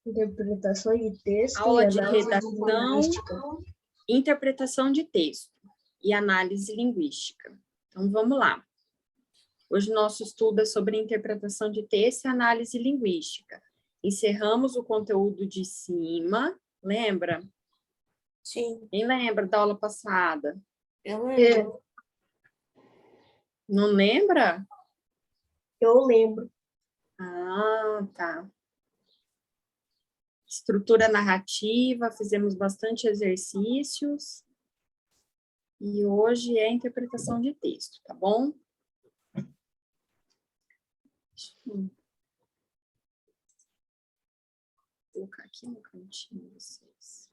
Interpretação de texto Aula e de análise redação, linguística. interpretação de texto e análise linguística. Então, vamos lá. Hoje o nosso estudo é sobre interpretação de texto e análise linguística. Encerramos o conteúdo de cima, lembra? Sim, Quem lembra da aula passada? eu lembro. Não lembra? Eu lembro. Ah, tá. Estrutura narrativa, fizemos bastante exercícios. E hoje é interpretação de texto, tá bom? Vou colocar aqui no cantinho vocês.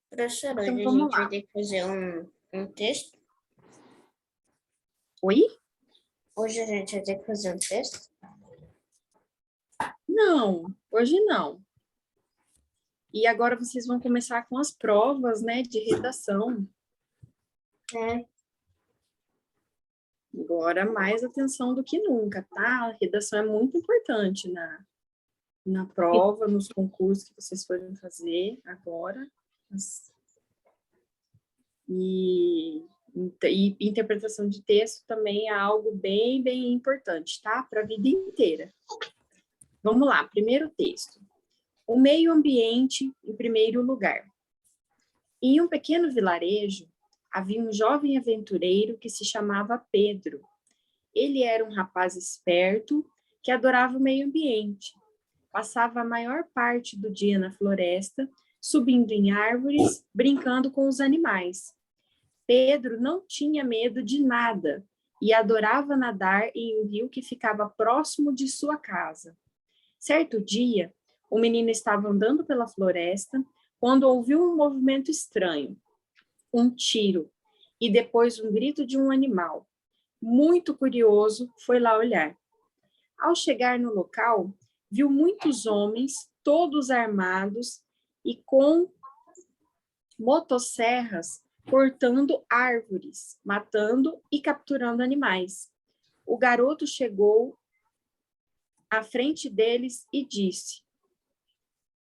Professora, Então, hoje a vamos gente vai lá. ter que fazer um texto. Oi? Hoje a gente vai ter que fazer um texto. Não, hoje não. E agora vocês vão começar com as provas, né, de redação. É. Agora, mais atenção do que nunca, tá? A redação é muito importante na prova, nos concursos que vocês forem fazer agora. E interpretação de texto também é algo bem, bem importante, tá? Para a vida inteira. Vamos lá, primeiro texto. O meio ambiente em primeiro lugar. Em um pequeno vilarejo, havia um jovem aventureiro que se chamava Pedro. Ele era um rapaz esperto que adorava o meio ambiente. Passava a maior parte do dia na floresta, subindo em árvores, brincando com os animais. Pedro não tinha medo de nada e adorava nadar em um rio que ficava próximo de sua casa. Certo dia, o menino estava andando pela floresta quando ouviu um movimento estranho, um tiro e depois um grito de um animal. Muito curioso, foi lá olhar. Ao chegar no local, viu muitos homens, todos armados e com motosserras, cortando árvores, matando e capturando animais. O garoto chegou à frente deles e disse: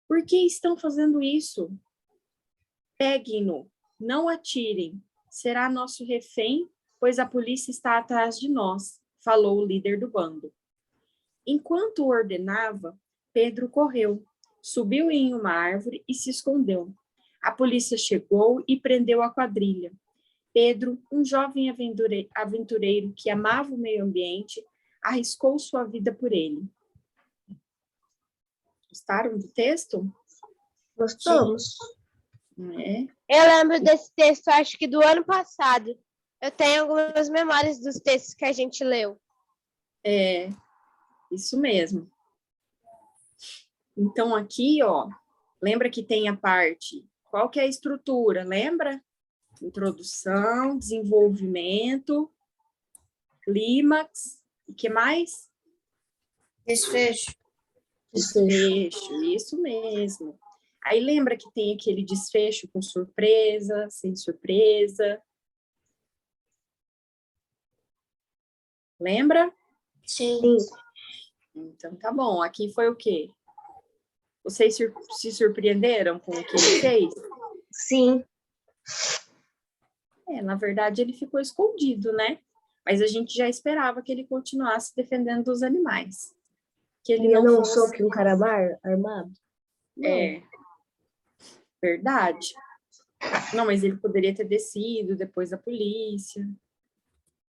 "Por que estão fazendo isso? Peguem-no, não atirem, será nosso refém, pois a polícia está atrás de nós", falou o líder do bando. Enquanto ordenava, Pedro correu, subiu em uma árvore e se escondeu. A polícia chegou e prendeu a quadrilha. Pedro, um jovem aventureiro que amava o meio ambiente, arriscou sua vida por ele. Gostaram do texto? Gostamos. É. Eu lembro desse texto, acho que do ano passado. Eu tenho algumas memórias dos textos que a gente leu. É, isso mesmo. Então, aqui, ó, lembra que tem a parte, qual que é a estrutura, lembra? Introdução, desenvolvimento, clímax, e que mais? Desfecho. Desfecho, isso mesmo. Aí lembra que tem aquele desfecho com surpresa, sem surpresa. Lembra? Sim. Então tá bom. Aqui foi o quê? Vocês se surpreenderam com o que ele fez? Sim. Na verdade, ele ficou escondido, né? Mas a gente já esperava que ele continuasse defendendo dos animais. Que ele Eu não fosse... sou que um cara armado? Não. É, verdade. Não, mas ele poderia ter descido depois da polícia,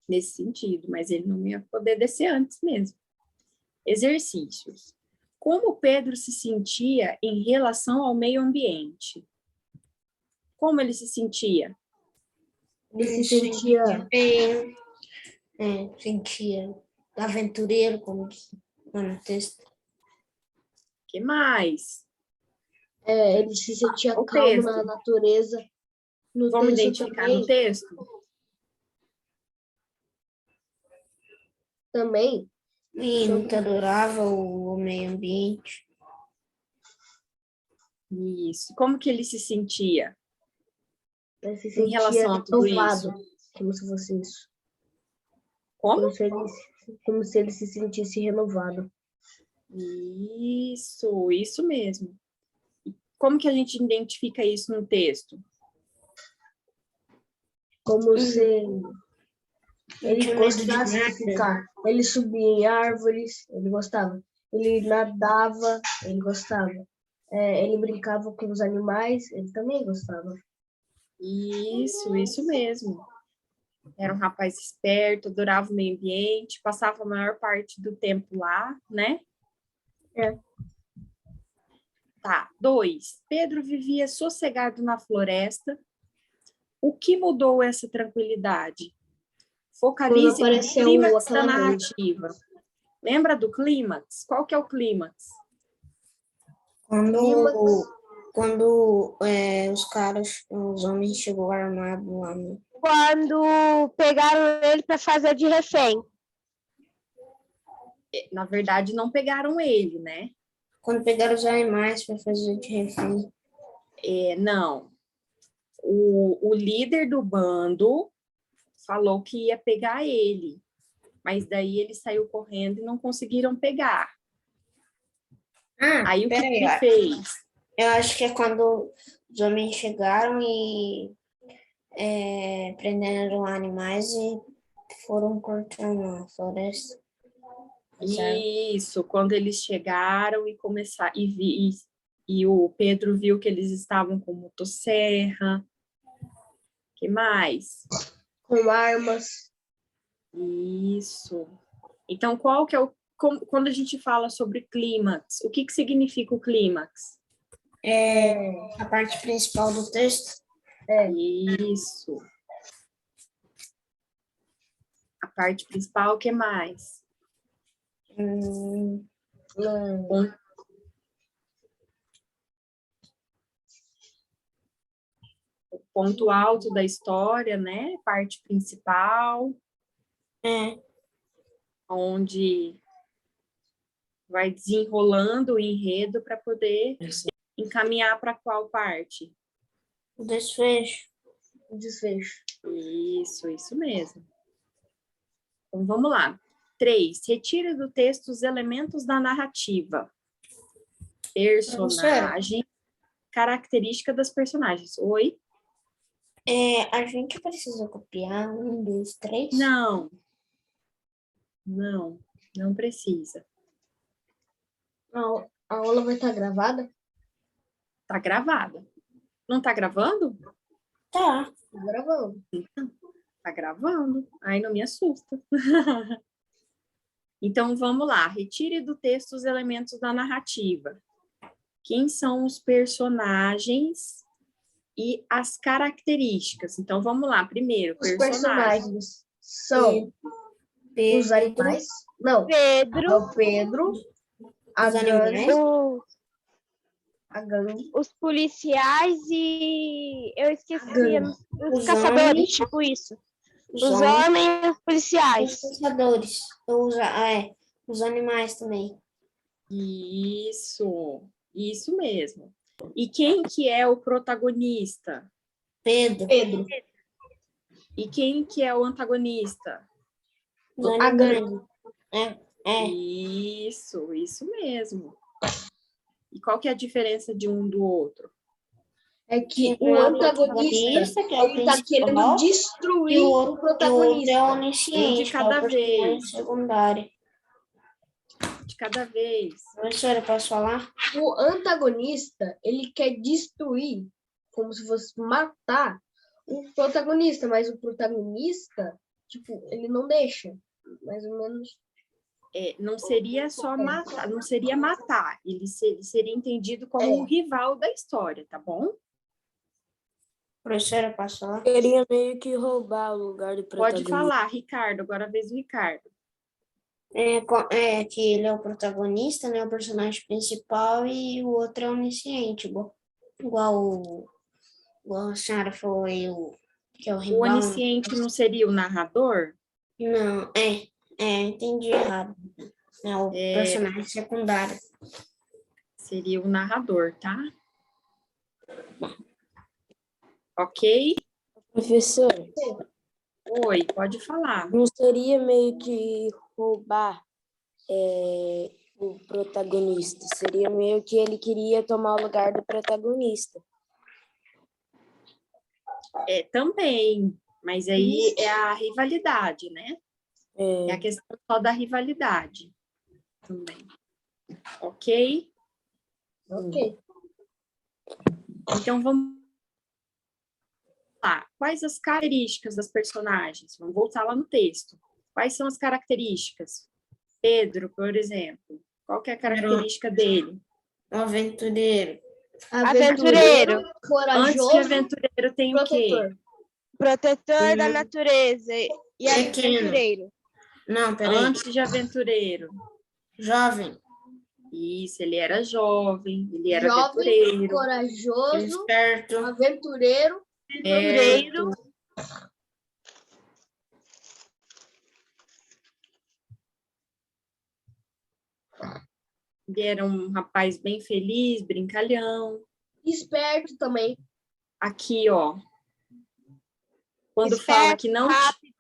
nesse sentido, mas ele não ia poder descer antes mesmo. Exercícios. Como Pedro se sentia em relação ao meio ambiente? Como ele se sentia? Ele se sentia... bem, sentia aventureiro, como no texto. O que mais? ele se sentia O calmo texto. na natureza. No Vamos texto identificar também, no texto? Também. E que adorava o meio ambiente. Isso. Como que ele se sentia? Ele se Em sentia relação a tudo renovado, isso? como se fosse isso. Como? Como se ele se sentisse renovado. Isso mesmo. E como que a gente identifica isso no texto? Como se Não ele tinha medo de gostasse de nada. ficar. Ele subia em árvores, ele gostava. Ele nadava, ele gostava. Ele brincava com os animais, ele também gostava. Isso mesmo. Era um rapaz esperto, adorava o meio ambiente, passava a maior parte do tempo lá, né? É. Tá. 2. Pedro vivia sossegado na floresta. O que mudou essa tranquilidade? Focalize no apareceu clímax da aquela lenda. narrativa. Lembra do clímax? Qual que é o clímax? Quando os homens chegou armados lá, né? Quando pegaram ele para fazer de refém. Na verdade, não pegaram ele, né? Quando pegaram os animais para fazer de refém. Não. O líder do bando falou que ia pegar ele, mas daí ele saiu correndo e não conseguiram pegar. Aí o que peraí, ele fez? eu acho que é quando os homens chegaram e prenderam animais e foram cortando a floresta. Isso, quando eles chegaram e começaram e o Pedro viu que eles estavam com motosserra. Que mais? Com armas. Isso. Então, qual que é quando a gente fala sobre clímax, o que significa o clímax? A parte principal do texto. Isso. A parte principal, o que mais? O ponto alto da história, né? Parte principal. Onde vai desenrolando o enredo para poder encaminhar para qual parte? O desfecho. O desfecho. Isso mesmo. Então, vamos lá. 3. Retire do texto os elementos da narrativa. Personagem, característica das personagens. Oi? A gente precisa copiar 1, 2, 3? Não precisa. A aula vai estar gravada? Tá gravada. Não tá gravando? Tá. Tá gravando. Tá gravando. Ai, não me assusta. Então, vamos lá. Retire do texto os elementos da narrativa. Quem são os personagens e as características? Então, vamos lá. Primeiro, Os personagem. personagens são os animais. Não, Pedro, é o Pedro, a Os animais. gangue, a gangue, os policiais e eu esqueci gangue. os Os caçadores, homens. tipo isso. Os Os homens. homens e os Os policiais. caçadores. Os animais também. Isso mesmo. E quem que é o protagonista? Pedro. E quem que é o antagonista? Os A animais. gangue. Isso mesmo. E qual que é a diferença de um do outro? É que Um o é o antagonista, que é o ele tá querendo principal, destruir e o o outro é o protagonista. onisciente, Um de cada que é o personagem vez. secundário. De cada vez. Professora, posso falar? O antagonista, ele quer destruir, como se fosse matar o protagonista, mas o protagonista, tipo, ele não deixa. Mais ou menos. Não seria só matar, não seria matar. Ele seria entendido como um rival da história, tá bom? Professora, posso falar? Queria meio que roubar o lugar do Pode protagonista. falar, Ricardo. Agora a vez do Ricardo. Que ele é o protagonista, né? O personagem principal e o outro é onisciente, igual a senhora falou aí, que é o O rival. onisciente não seria o narrador? Não, entendi errado. É o personagem secundário. Seria o narrador, tá? Ok? Professor, Oi, pode falar. não seria meio que roubar o protagonista. Seria meio que ele queria tomar o lugar do protagonista. É, também, mas aí é a rivalidade, né? É a questão só da rivalidade também. Ok? Ok. Então, vamos lá. Quais as características das personagens? Vamos voltar lá no texto. Quais são as características? Pedro, por exemplo. Qual que é a característica dele? Um aventureiro. Aventureiro. Antes de Corajoso. aventureiro tem o quê? Protetor da natureza e Pequeno. aventureiro. Não, peraí. Antes de aventureiro. Jovem. Isso, ele era jovem, ele era Jovem, aventureiro. corajoso, Esperto. aventureiro. Aventureiro. Ele era um rapaz bem feliz, brincalhão. Esperto também. Aqui, ó. Quando Esperto, fala que não, rápido.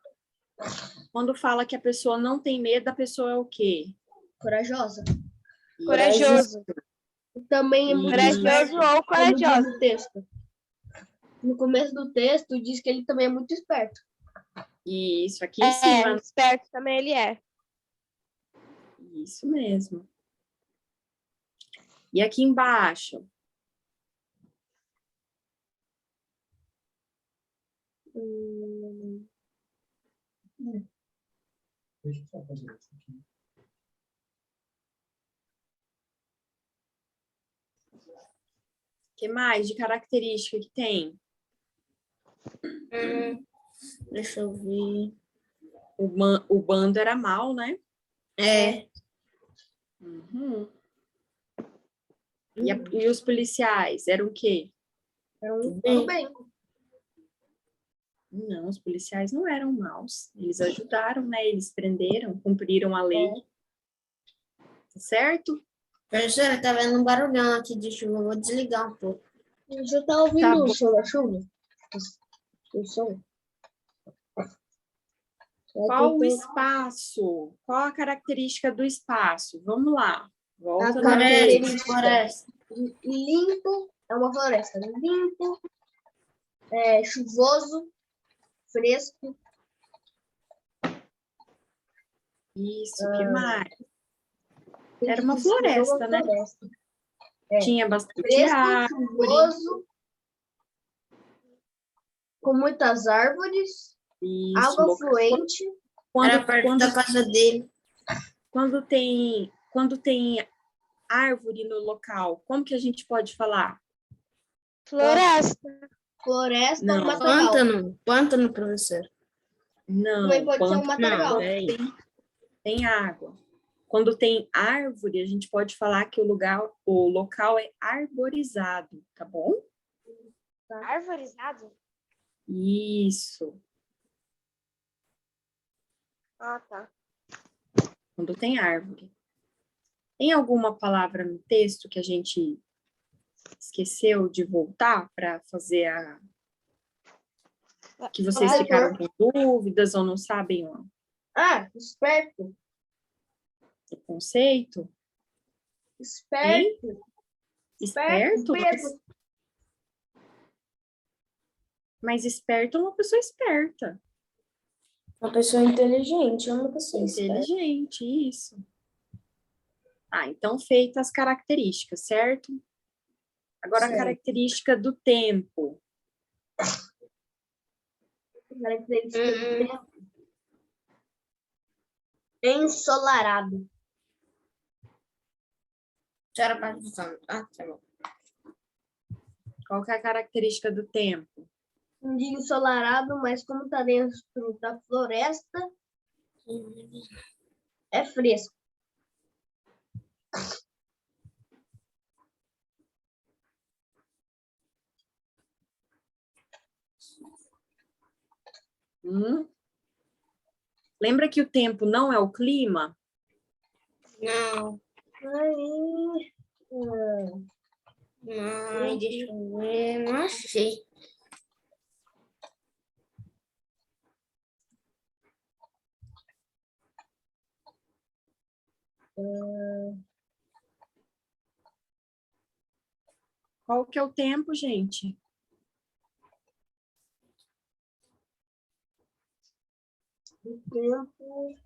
quando fala que a pessoa não tem medo, a pessoa é o quê? Corajosa. Corajoso. Também é muito Corajoso esperto. ou Como diz corajoso. no texto. No começo do texto diz que ele também é muito esperto. Isso, aqui em cima. Esperto também ele é. Isso mesmo. E aqui embaixo? Deixa eu só fazer isso aqui. O que mais de característica que tem? Deixa eu ver. O bando era mau, né? É. Uhum. E os policiais eram o quê? Tudo bem. Não, os policiais não eram maus. Eles ajudaram, né? Eles prenderam, cumpriram a lei. Tá certo? Professora, tá vendo um barulhão aqui de chuva. Eu vou desligar um pouco. Você tá ouvindo Tá o bom. som da chuva? O som? Qual o espaço? Qual a característica do espaço? Vamos lá. Volta A no característica. texto. Floresta. Limpo. É uma floresta. Limpo. Chuvoso. Fresco. Isso, o que mais? Era uma floresta, né? Floresta. Tinha bastante Fresco, árvore. chuvoso. Com muitas árvores. Isso, Água local. fluente. Era perto da casa dele. Quando tem árvore no local, como que a gente pode falar? Floresta. Floresta. Não. Matagal. Pântano. Pântano, professor. Não, Também pode ser um quando matagal. peraí. tem água. Quando tem árvore, a gente pode falar que o local é arborizado, tá bom? Arvorizado? Isso. Ah, tá. Quando tem árvore. Tem alguma palavra no texto que a gente esqueceu de voltar para fazer que vocês ficaram com dúvidas ou não sabem o Esperto. conceito? Esperto. Esperto? Pedro. Mas esperto é uma pessoa esperta. Uma pessoa inteligente, é uma pessoa esperta. Inteligente, isso. Então feitas as características, certo? Agora a característica do tempo. Característica do tempo. Ensolarado. Senhora participação. Ah, tá bom. Qual que é a característica do tempo? Um dia ensolarado, mas como está dentro da floresta, é fresco. Lembra que o tempo não é o clima? Não. Não, deixa eu ver. Não achei. Qual que é o tempo, gente? O tempo.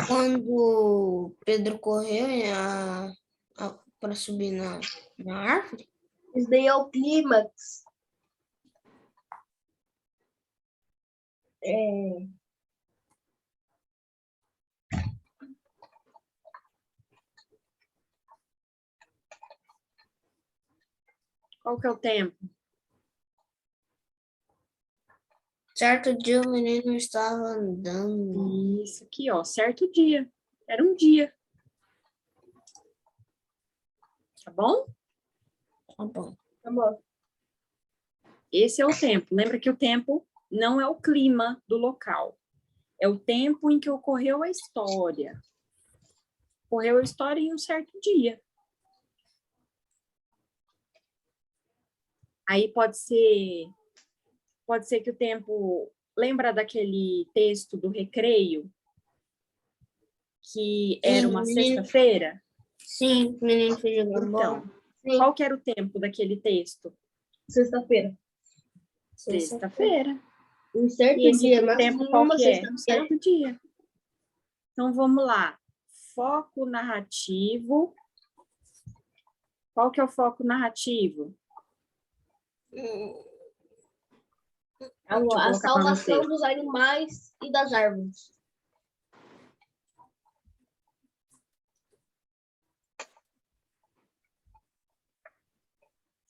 Quando o Pedro correu para subir na árvore, Isso daí é o clímax. É, Qual que é o tempo? certo dia o menino estava andando. Isso aqui, ó, certo dia. Era um dia. Tá bom? Tá bom. tá bom. Esse é o tempo. Lembra que o tempo não é o clima do local. É o tempo em que ocorreu a história. Ocorreu a história em um certo dia. Aí pode ser que o tempo... Lembra daquele texto do recreio? Que era uma sexta-feira? Sim, o menino foi jogar bola. Então, Sim. qual que era o tempo daquele texto? Sexta-feira. Sexta-feira. Um certo E esse dia, aqui, o mas tempo qual numa que é? sexta-feira. Certo dia. Então, vamos lá. Foco narrativo. Qual que é o foco narrativo? A colocar para salvação você. dos animais e das árvores.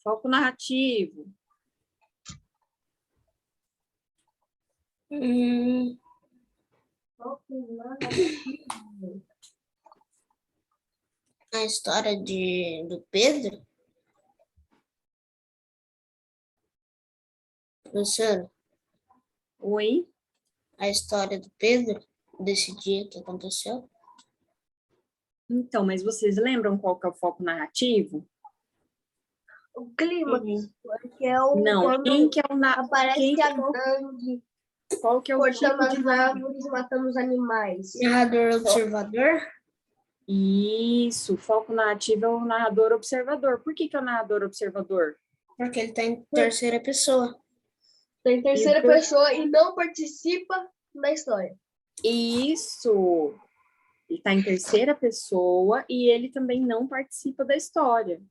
Foco narrativo. A história do Pedro. Professora, Oi? a história do Pedro, desse dia que aconteceu. Então, mas vocês lembram qual que é o foco narrativo? O clima, que é o Não, quando quem que é o aparece quem que a é o... gangue Qual que é o cortando tipo de as árvores e matando os animais. Narrador observador. Isso, foco narrativo é o narrador observador. Por que que é o narrador observador? Porque ele está em terceira pessoa. Tem terceira pessoa e não participa da história. Isso. Ele está em terceira pessoa e ele também não participa da história.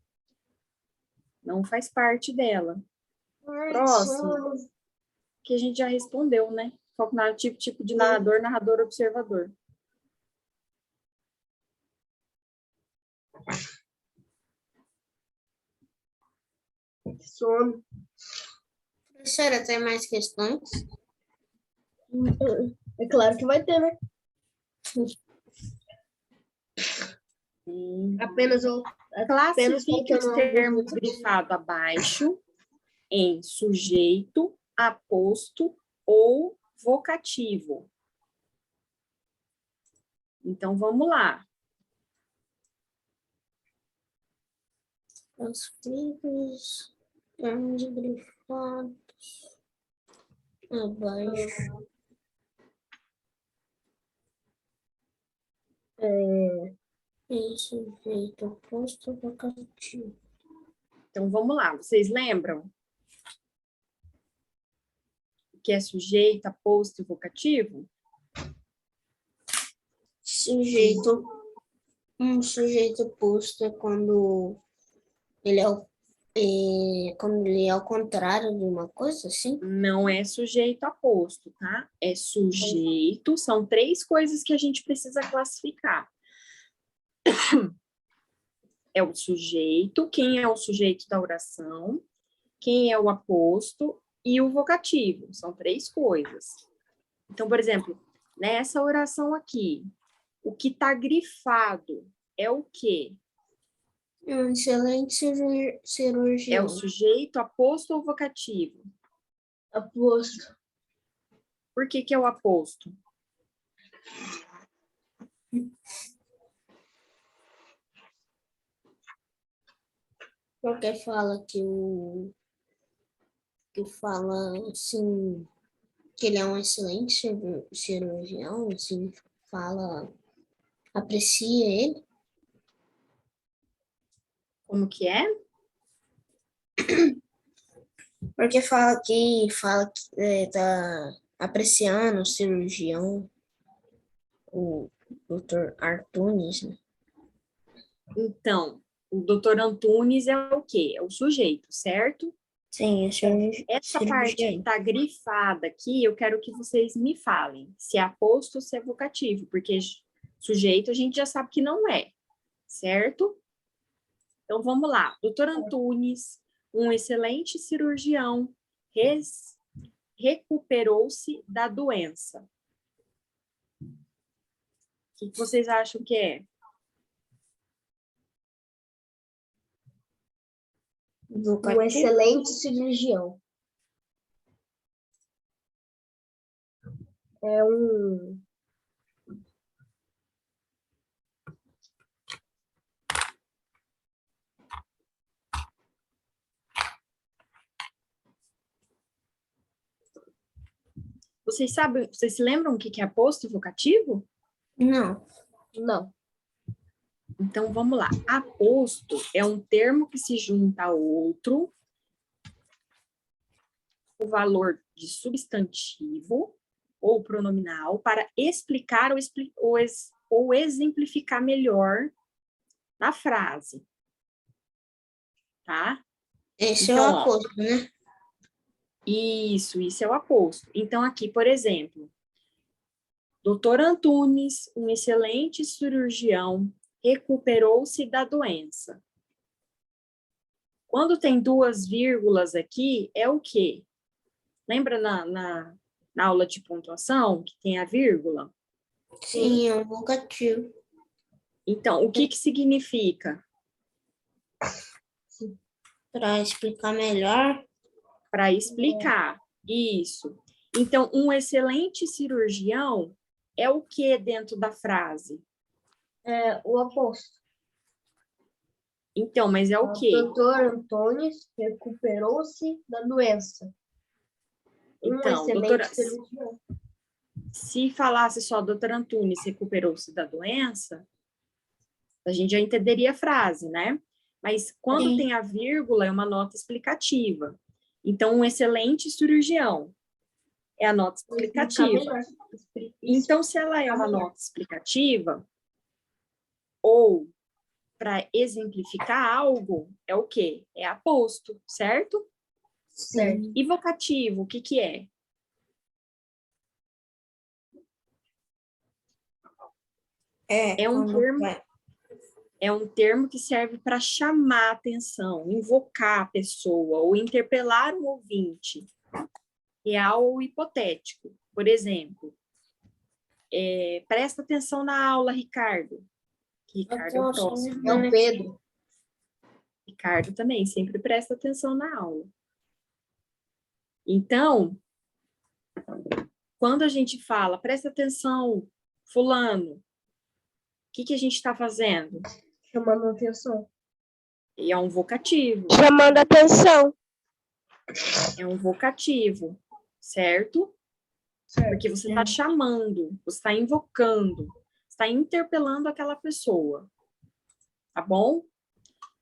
Não faz parte dela. Próximo. Que a gente já respondeu, né? Foco narrativo, tipo de narrador, narrador observador. Sono. Professora, tem mais questões? É claro que vai ter, né? Apenas eu Classifique os faltando termos alguns. grifados abaixo em sujeito, aposto ou vocativo. Então, vamos lá. Os livros, termos grifados, abaixo. Em sujeito, oposto, vocativo. Então, vamos lá. Vocês lembram? O que é sujeito, aposto e vocativo? Sujeito, um sujeito oposto é quando ele quando ele é ao contrário de uma coisa, assim. Não é sujeito aposto, tá? É sujeito, são 3 coisas que a gente precisa classificar. É o sujeito, quem é o sujeito da oração, quem é o aposto e o vocativo. São 3 coisas. Então, por exemplo, nessa oração aqui, o que está grifado é o quê? Um excelente cirurgião. É o sujeito, aposto ou vocativo? Aposto. Por que que é o aposto? Porque fala que fala assim, que ele é um excelente cirurgião, assim, fala aprecia ele. Como que é? Porque fala que tá apreciando o cirurgião, o Dr. Artunes, né? Então, o doutor Antunes é o quê? É o sujeito, certo? Sim, o Essa parte que cirurgião. está grifada aqui, eu quero que vocês me falem se é aposto ou se é vocativo, porque sujeito a gente já sabe que não é, certo? Então, vamos lá. Doutor Antunes, um excelente cirurgião, recuperou-se da doença. O que vocês acham que é? Um excelente cirurgião. É um... Vocês sabem, vocês se lembram o que é aposto e vocativo? Não. Não. Então, vamos lá. Aposto é um termo que se junta a outro, o valor de substantivo ou pronominal, para explicar ou exemplificar melhor na frase. Tá? Esse é Então, o aposto, né? Isso é o aposto. Então, aqui, por exemplo, Dr. Antunes, um excelente cirurgião, recuperou-se da doença. Quando tem duas vírgulas aqui, é o quê? Lembra na aula de pontuação que tem a vírgula? Sim, é um vocativo. Então, o que significa? Para explicar melhor, Para explicar. Isso. Então, um excelente cirurgião é o que dentro da frase? É o aposto. Então, mas é o quê? O doutor Antunes recuperou-se da doença. Então, excelente doutora, cirurgião. se falasse só doutor Antunes recuperou-se da doença, a gente já entenderia a frase, né? Mas quando Sim. tem a vírgula, é uma nota explicativa. Então, um excelente cirurgião é a nota explicativa. Então, se ela é uma nota explicativa, ou para exemplificar algo, é o quê? É aposto, certo? Certo. E vocativo, o que que é? É um termo, um termo que serve para chamar a atenção, invocar a pessoa ou interpelar um ouvinte, real ou hipotético. Por exemplo, presta atenção na aula, Ricardo. Ricardo é o próximo. É o Pedro. Ricardo também sempre presta atenção na aula. Então, quando a gente fala, presta atenção, fulano, o que a gente está fazendo? Chamando atenção. E é um vocativo. Chamando atenção. É um vocativo, certo? Porque você está chamando, você está invocando, está interpelando aquela pessoa. Tá bom?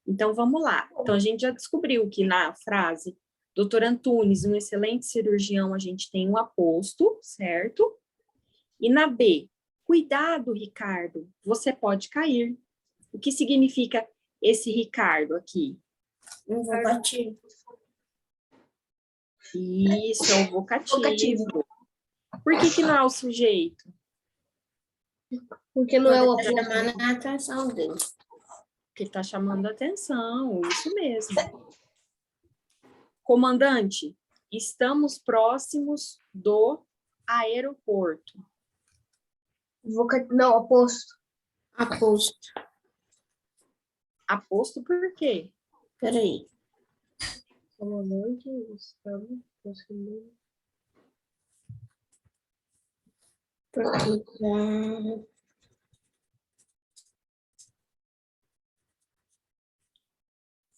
Então, vamos lá. Então, a gente já descobriu que na frase Dr. Antunes, um excelente cirurgião, a gente tem um aposto, certo? E na B, cuidado, Ricardo, você pode cair. O que significa esse Ricardo aqui? um vocativo. Isso, é o vocativo. Por que não é o sujeito? Porque não é o Tá aposto. chamando a atenção dele. Porque está chamando a atenção, isso mesmo. Comandante, estamos próximos do aeroporto. Não, aposto. Aposto. Aposto por quê? Peraí. Comandante, estamos próximos. Porque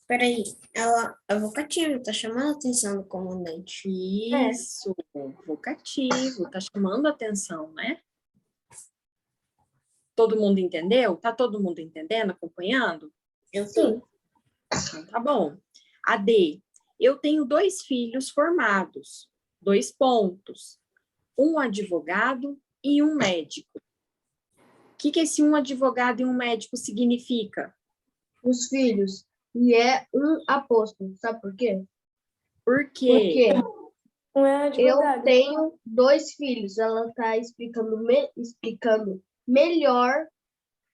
peraí, ela é vocativo, tá chamando a atenção do comandante. Isso, vocativo, tá chamando a atenção, né? Todo mundo entendeu? Tá todo mundo entendendo, acompanhando? Eu sim. Então, tá bom. A D. Eu tenho 2 filhos formados. 2 pontos. Um advogado e um médico. O que esse um advogado e um médico significa? Os filhos. E é um apóstolo. Sabe por quê? Por quê? Porque Um é eu advogado. tenho 2 filhos. Ela está explicando melhor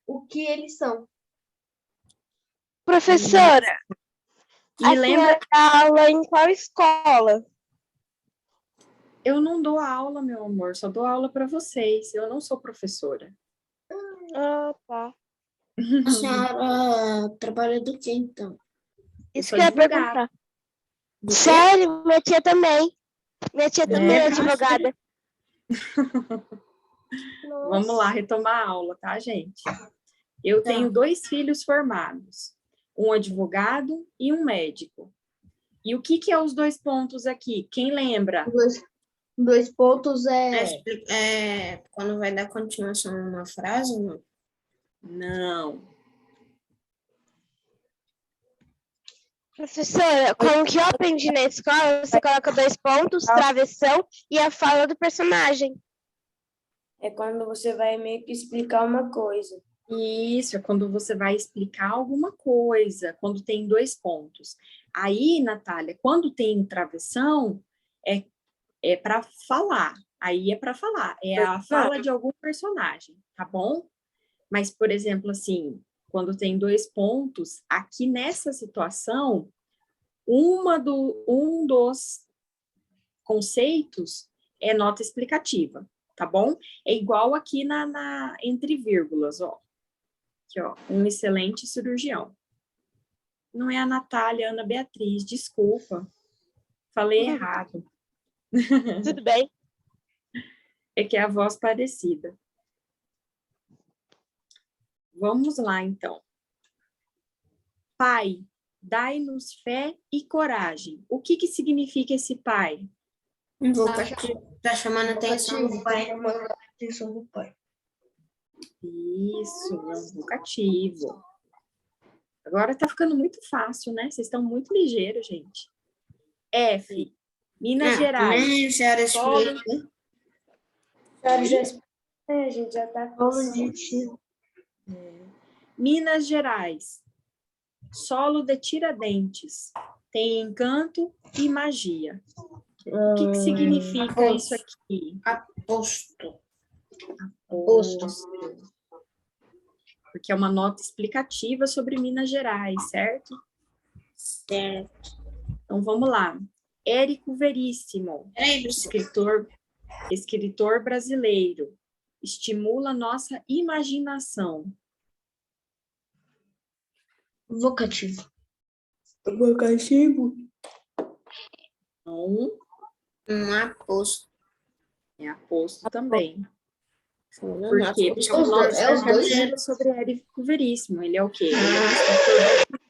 o que eles são. Professora, E a lembra, senhora dá aula em qual escola? eu não dou aula, meu amor, só dou aula para vocês. Eu não sou professora. Ah, tá. A senhora trabalha do quê, então? Isso sou que eu ia advogada. perguntar. Do quê? Sério? Minha tia também. Minha tia também é advogada. Vamos lá retomar a aula, tá, gente? Eu tenho 2 filhos formados. Um advogado e um médico. E o que é os 2 pontos aqui? Quem lembra? 2 pontos Quando vai dar continuação numa frase, não? Não. Professora, como que eu aprendi na escola, você coloca 2 pontos, travessão e a fala do personagem. É quando você vai meio que explicar uma coisa. Isso, é quando você vai explicar alguma coisa, quando tem 2 pontos. Aí, Natália, quando tem travessão, é para falar. Aí é para falar. É a fala de algum personagem, tá bom? Mas, por exemplo, assim, quando tem 2 pontos, aqui nessa situação, um dos conceitos é nota explicativa, tá bom? É igual aqui entre vírgulas, ó. Aqui, ó, um excelente cirurgião. Não é a Natália, a Ana Beatriz, desculpa. Falei errado. Tudo bem? É que é a voz parecida. Vamos lá, então. Pai, dai-nos fé e coragem. O que significa esse pai? Invocativo. Tá chamando a atenção do pai. atenção do pai. Isso, é um vocativo. Agora tá ficando muito fácil, né? Vocês estão muito ligeiros, gente. F, Minas Gerais. A senhora explica. A gente já tá Minas Gerais. Solo de Tiradentes. Tem encanto e magia. O que significa isso aqui? Aposto. Aposto. Porque é uma nota explicativa sobre Minas Gerais, certo? Certo. Então, vamos lá. Érico Veríssimo, Peraí, escritor brasileiro. Estimula nossa imaginação. Vocativo. Vocativo. Então, aposto. é aposto também. Por Por quê? Porque é uma nota explicativa sobre Érico Veríssimo. Ele é o quê? Ele é um escritor.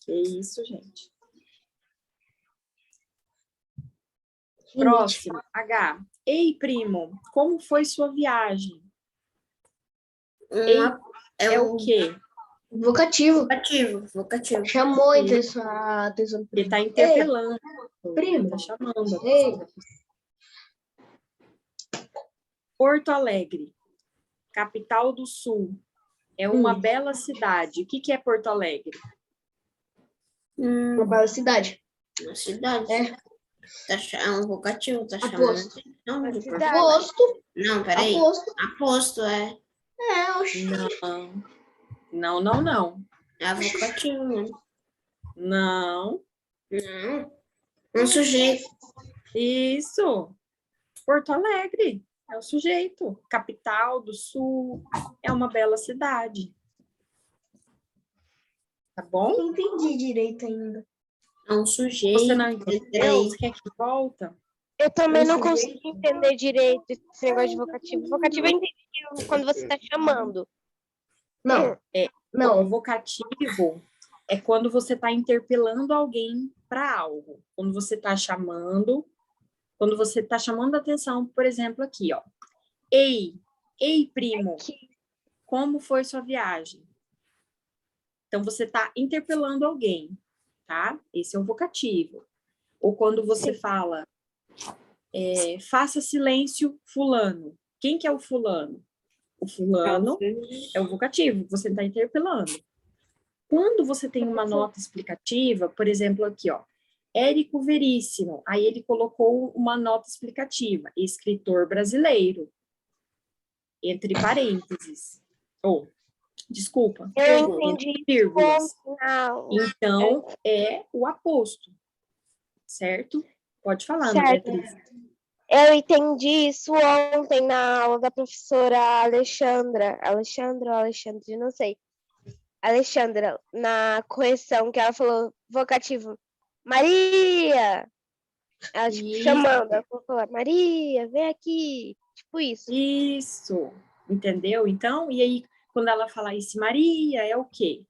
Que isso, gente. Próximo, H. Ei, primo, como foi sua viagem? Ei, é o quê? Vocativo. Vocativo. Chamou a atenção do Ele primo. está interpelando. primo. Está chamando. Ei. Porto Alegre, capital do Sul. É uma bela cidade. O que é Porto Alegre? Uma bela cidade. Uma cidade. É um vocativo, tá Aposto. chamando. Aposto. Não, peraí. Aposto, é. Oxi. Não. É vocativo, né? Não. Não. Um sujeito. Isso. Porto Alegre. É o sujeito. Capital do Sul. É uma bela cidade. Tá bom? Não entendi direito ainda. É um sujeito. Você não entendeu? Você quer que volta? Eu também não consigo entender direito esse negócio de vocativo. Vocativo eu entendi quando você está chamando. Não. Não, o vocativo é quando você está interpelando alguém para algo. Quando você está chamando a atenção, por exemplo, aqui, ó. Ei, Ei, primo, Que- como foi sua viagem? Então, você está interpelando alguém, tá? Esse é o vocativo. Ou quando você Sim. fala, faça silêncio, fulano. Quem que é o fulano? O fulano é o vocativo, você está interpelando. Quando você tem uma nota explicativa, por exemplo, aqui, ó, Érico Veríssimo, aí ele colocou uma nota explicativa, escritor brasileiro, entre parênteses. Ou, desculpa, Eu entre entendi vírgulas. ponto final. Então, é o aposto, certo? Pode falar, Ana Certo. Beatriz. Eu entendi isso ontem na aula da professora Alexandra, ou Alexandre, não sei. Alexandra, na correção que ela falou vocativo. Maria! Ela, tipo, Isso. chamando. Ela falou, Maria, vem aqui. Tipo isso. Isso, entendeu? Então, e aí, quando ela fala isso, Maria, é o quê?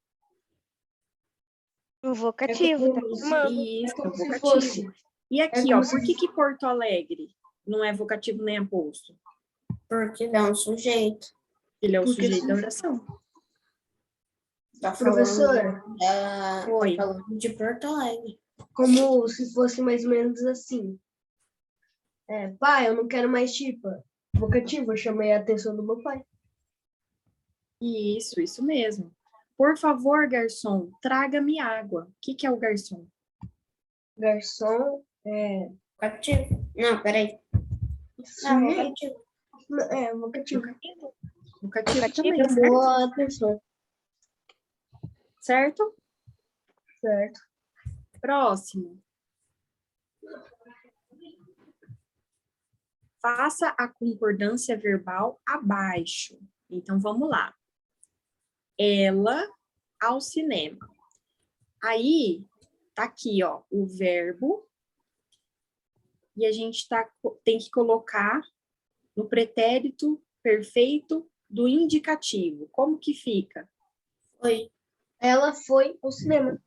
Um vocativo, tá chamando. Isso, como se vocativo. fosse. E aqui, como ó, se por que Porto Alegre não é vocativo nem aposto? Porque dá um sujeito. Ele é o Porque sujeito se- da oração. Tá Professora, Oi. Tá falando de Porto Alegre. como se fosse mais ou menos assim. Pai, eu não quero mais chipa. Vocativo, eu chamei a atenção do meu pai. Isso mesmo. Por favor, garçom, traga-me água. O que é o garçom? Garçom, Vocativo. Não, peraí. Não, vocativo. vocativo. Vocativo também, certo? Chamou a atenção, Certo? certo? Próximo. Faça a concordância verbal abaixo. Então, vamos lá. Ela ao cinema. Aí, tá aqui, ó, o verbo. E a gente tem que colocar no pretérito perfeito do indicativo. Como que fica? Foi. Ela foi ao cinema.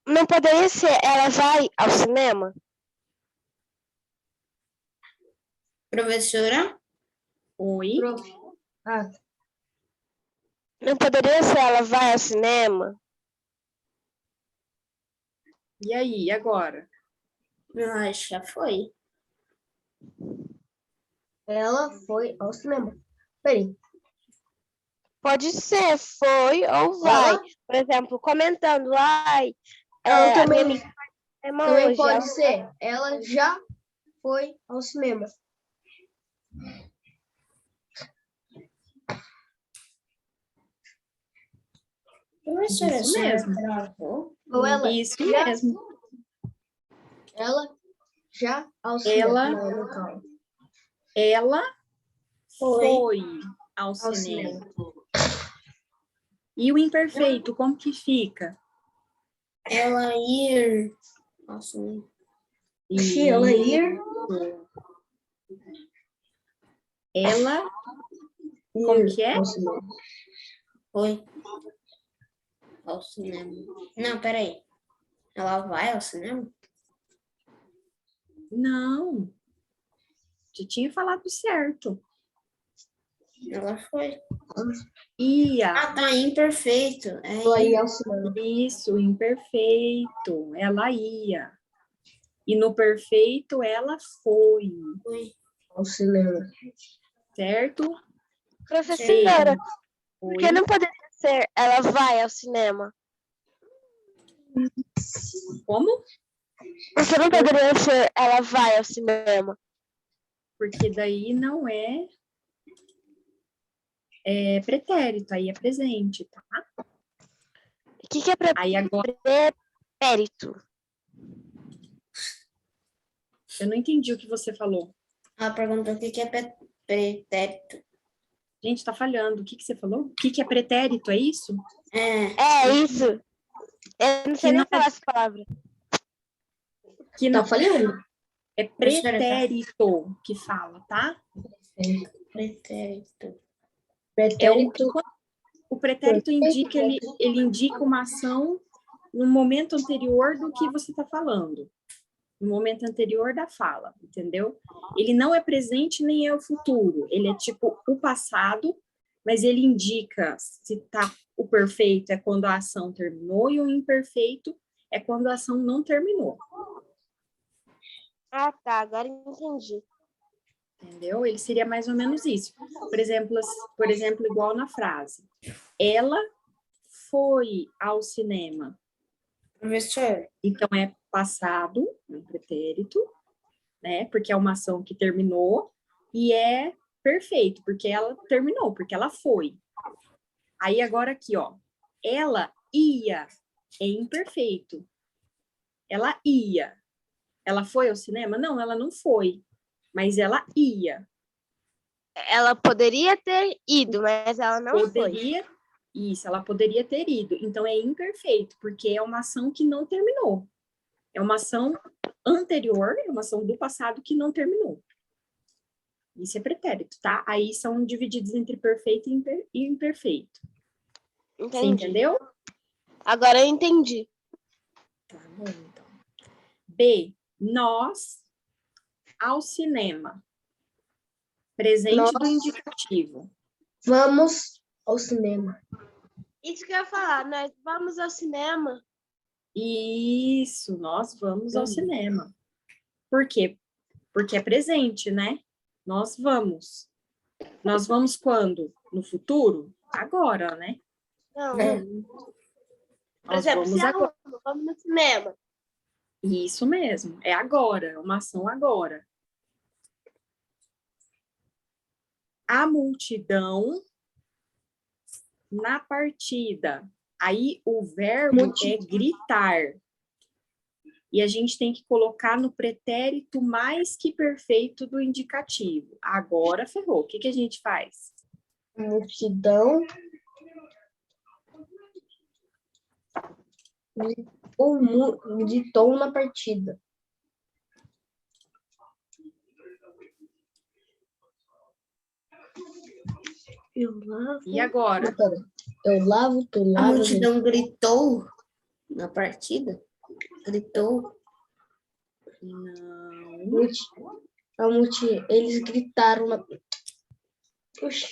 Não poderia ser ela vai ao cinema? Professora? Oi? Prof. Ah, Não poderia ser ela vai ao cinema? E aí, agora? Eu acho que já foi. ela foi ao cinema. Peraí. Pode ser, foi ou vai. Ela Por exemplo, comentando, ai, Ela a também, minha amiga vai ao cinema também hoje. pode Ela- ser. Ela já foi ao cinema. Professora, Isso a senhora mesmo. travou? Ou ela Isso já, mesmo. ela já ao cinema. Ela- Não, calma. Ela Foi. foi ao Ao cinema. cinema. E o imperfeito, como que fica? Ela ir. Nossa, Se ela ir, Ela, como que é? ao cinema. foi ao cinema. Não, peraí. Ela vai ao cinema? Não. Já tinha falado certo. Ela foi. Ia. Ah, tá imperfeito. Ela ia ao cinema. Isso, imperfeito. Ela ia. E no perfeito, ela foi. Foi. Ao cinema. Certo? Professora, Oi. por que não poderia ser ela vai ao cinema? Como? Por que não poderia ser ela vai ao cinema? Porque daí não é pretérito, aí é presente, tá? O que é Aí agora, pretérito? eu não entendi o que você falou. Ela perguntou o que é pretérito. Gente, tá falhando. O que você falou? O que é pretérito, é isso? É isso. Eu não sei nem falar essa palavra. Que não Tá falhando? é pretérito que fala, tá? Pretérito. Pretérito. O pretérito indica, ele indica uma ação no momento anterior do que você está falando. no momento anterior da fala, entendeu? Ele não é presente nem é o futuro, ele é tipo o passado, mas ele indica se tá o perfeito é quando a ação terminou e o imperfeito é quando a ação não terminou, Ah, tá. Agora entendi. entendeu? Ele seria mais ou menos isso. Por exemplo, igual na frase. Ela foi ao cinema. Professor, Então, é passado, um pretérito, né? Porque é uma ação que terminou, e é perfeito, porque ela terminou, porque ela foi. Aí, agora aqui, ó. Ela ia, é imperfeito. Ela ia. Ela foi ao cinema? Não, ela não foi. Mas ela ia. Ela poderia ter ido, mas ela não foi. Poderia, isso, ela poderia ter ido. Então, é imperfeito, porque é uma ação que não terminou. É uma ação anterior, é uma ação do passado que não terminou. Isso é pretérito, tá? Aí são divididos entre perfeito e imperfeito. Você Entendi. entendeu? Agora eu entendi. Tá bom, então. B. Nós ao cinema. Presente do Nós. indicativo. Vamos ao cinema. Isso que eu ia falar, nós vamos ao cinema. Isso, nós vamos ao cinema. Por quê? Porque é presente, né? Nós vamos. Nós vamos quando? No futuro? Agora, né? Não. É. Por Nós exemplo, vamos se agora. vamos no cinema. Isso mesmo, é agora, é uma ação agora. A multidão na partida. Aí o verbo é gritar. E a gente tem que colocar no pretérito mais que perfeito do indicativo. Agora ferrou. O que a gente faz? Multidão. Gritou na partida. Eu lavo. E agora? Eu lavo, tu a lava. multidão gritou na partida? Gritou? Não. Eles gritaram na. Puxa.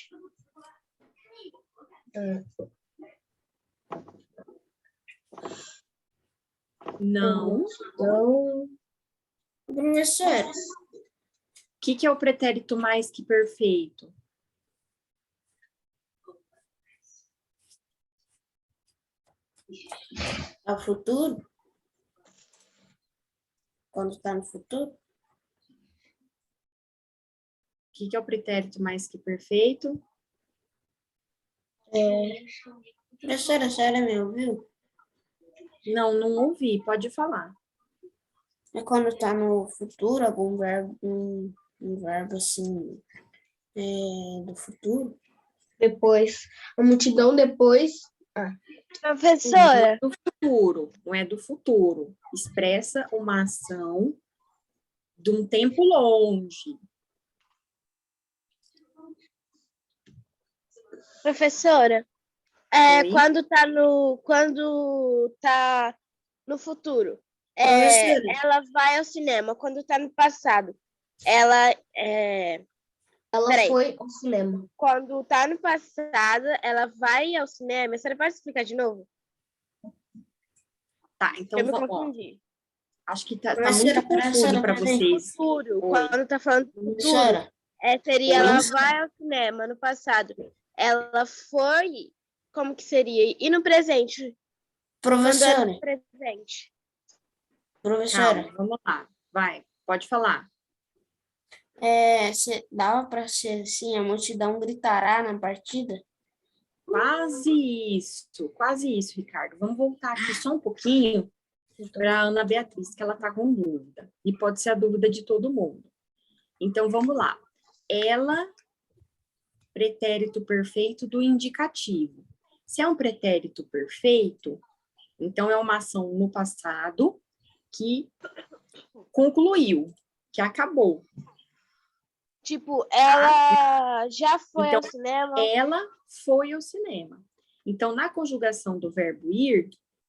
Não. Então, Professor, O que é o pretérito mais que perfeito? ao futuro? Quando está no futuro? O que é o pretérito mais que perfeito? Professora, a senhora me ouviu? Não ouvi. Pode falar. É quando está no futuro, algum verbo, um verbo assim, do futuro? depois. A multidão depois. Professora, Do futuro, não é do futuro. Expressa uma ação de um tempo longe. professora, Oi? quando tá no futuro, Professora, ela vai ao cinema. Quando tá no passado, ela Ela Peraí. foi ao cinema. quando tá no passado, ela vai ao cinema. Você pode explicar de novo? Tá, então, Eu me ó, confundi. acho que tá Professora, muito confuso para peraí. vocês. Futuro, Oi. quando tá falando do futuro, professora, seria Oi? ela vai ao cinema no passado. Ela foi, como que seria? E no presente? Quando era professora, no presente. professora, Calma, vamos lá. Vai, pode falar. dava para ser assim, a multidão gritará na partida? Quase isso, Ricardo. Vamos voltar aqui só um pouquinho para a Ana Beatriz, que ela está com dúvida. E pode ser a dúvida de todo mundo. Então, vamos lá. Ela, pretérito perfeito do indicativo. Se é um pretérito perfeito, então é uma ação no passado que concluiu, que acabou. Tipo, ela já foi Então, ao cinema. Ela foi ao cinema. Então, na conjugação do verbo ir,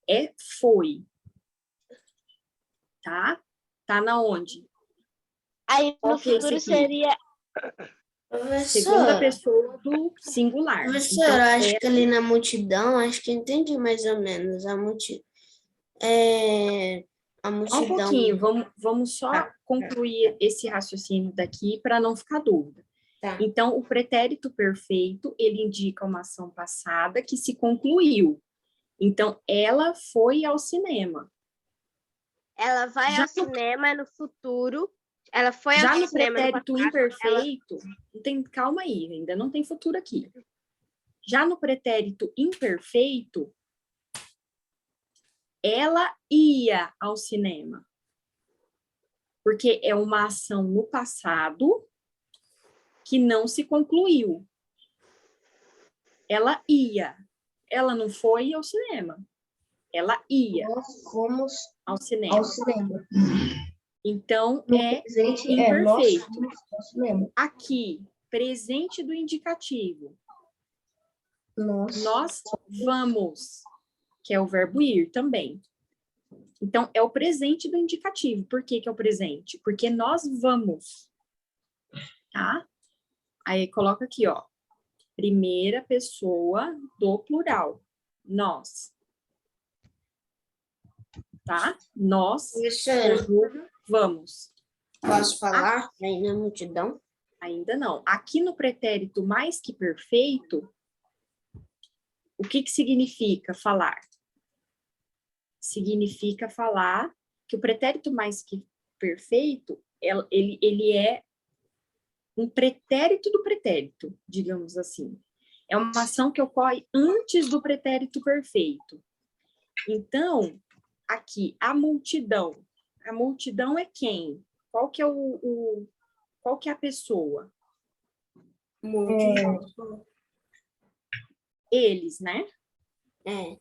é foi. Tá? Tá na onde? Aí Qual no que é esse futuro aqui? seria. Segunda Professora, pessoa do singular. professora, Então, acho que ali na multidão, acho que entendi mais ou menos. A só um multidão. pouquinho, vamos só Tá. concluir esse raciocínio daqui para não ficar dúvida. Tá. Então, o pretérito perfeito, ele indica uma ação passada que se concluiu. Então, ela foi ao cinema. Ela vai Já ao no- cinema no futuro. Ela foi Já ao no cinema no pretérito passado. imperfeito, calma aí, ainda não tem futuro aqui. Já no pretérito imperfeito, ela ia ao cinema. Porque é uma ação no passado que não se concluiu. Ela ia. Ela não foi ao cinema. Ela ia Nós fomos ao cinema. ao cinema. Então, No é presente, nós imperfeito. fomos ao cinema. Aqui, presente do indicativo. Nós. Nós vamos, que é o verbo ir também. Então, é o presente do indicativo. Por que que é o presente? Porque nós vamos. Tá? Aí, coloca aqui, ó. Primeira pessoa do plural. Nós. Tá? Nós, Professora, conjuga, vamos. posso falar aí na multidão? Ainda não. Aqui no pretérito mais que perfeito, o que que significa falar? Significa falar que o pretérito mais que perfeito, ele é um pretérito do pretérito, digamos assim. É uma ação que ocorre antes do pretérito perfeito. Então, aqui, a multidão. A multidão é quem? Qual que é qual que é a pessoa? Eles, né? É.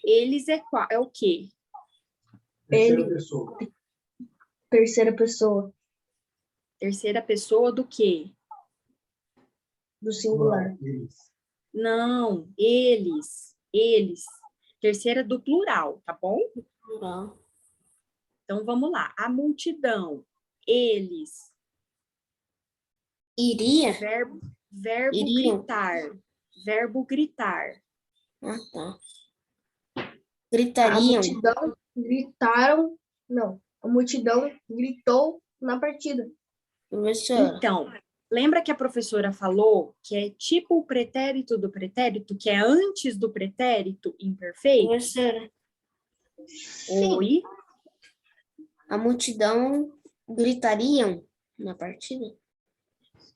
Eles é o quê? Terceira pessoa. Terceira pessoa Terceira pessoa do quê? do singular. Eles. Não, eles. Terceira do plural, tá bom? Plural. Então, vamos lá. A multidão, eles. Iria? Verbo Iriam. gritar. Verbo gritar. Ah, tá. A Gritariam. multidão gritaram. Não. A multidão gritou na partida. Professora, Então, lembra que a professora falou que é tipo o pretérito do pretérito, que é antes do pretérito imperfeito? professora, Oi? a multidão gritariam na partida?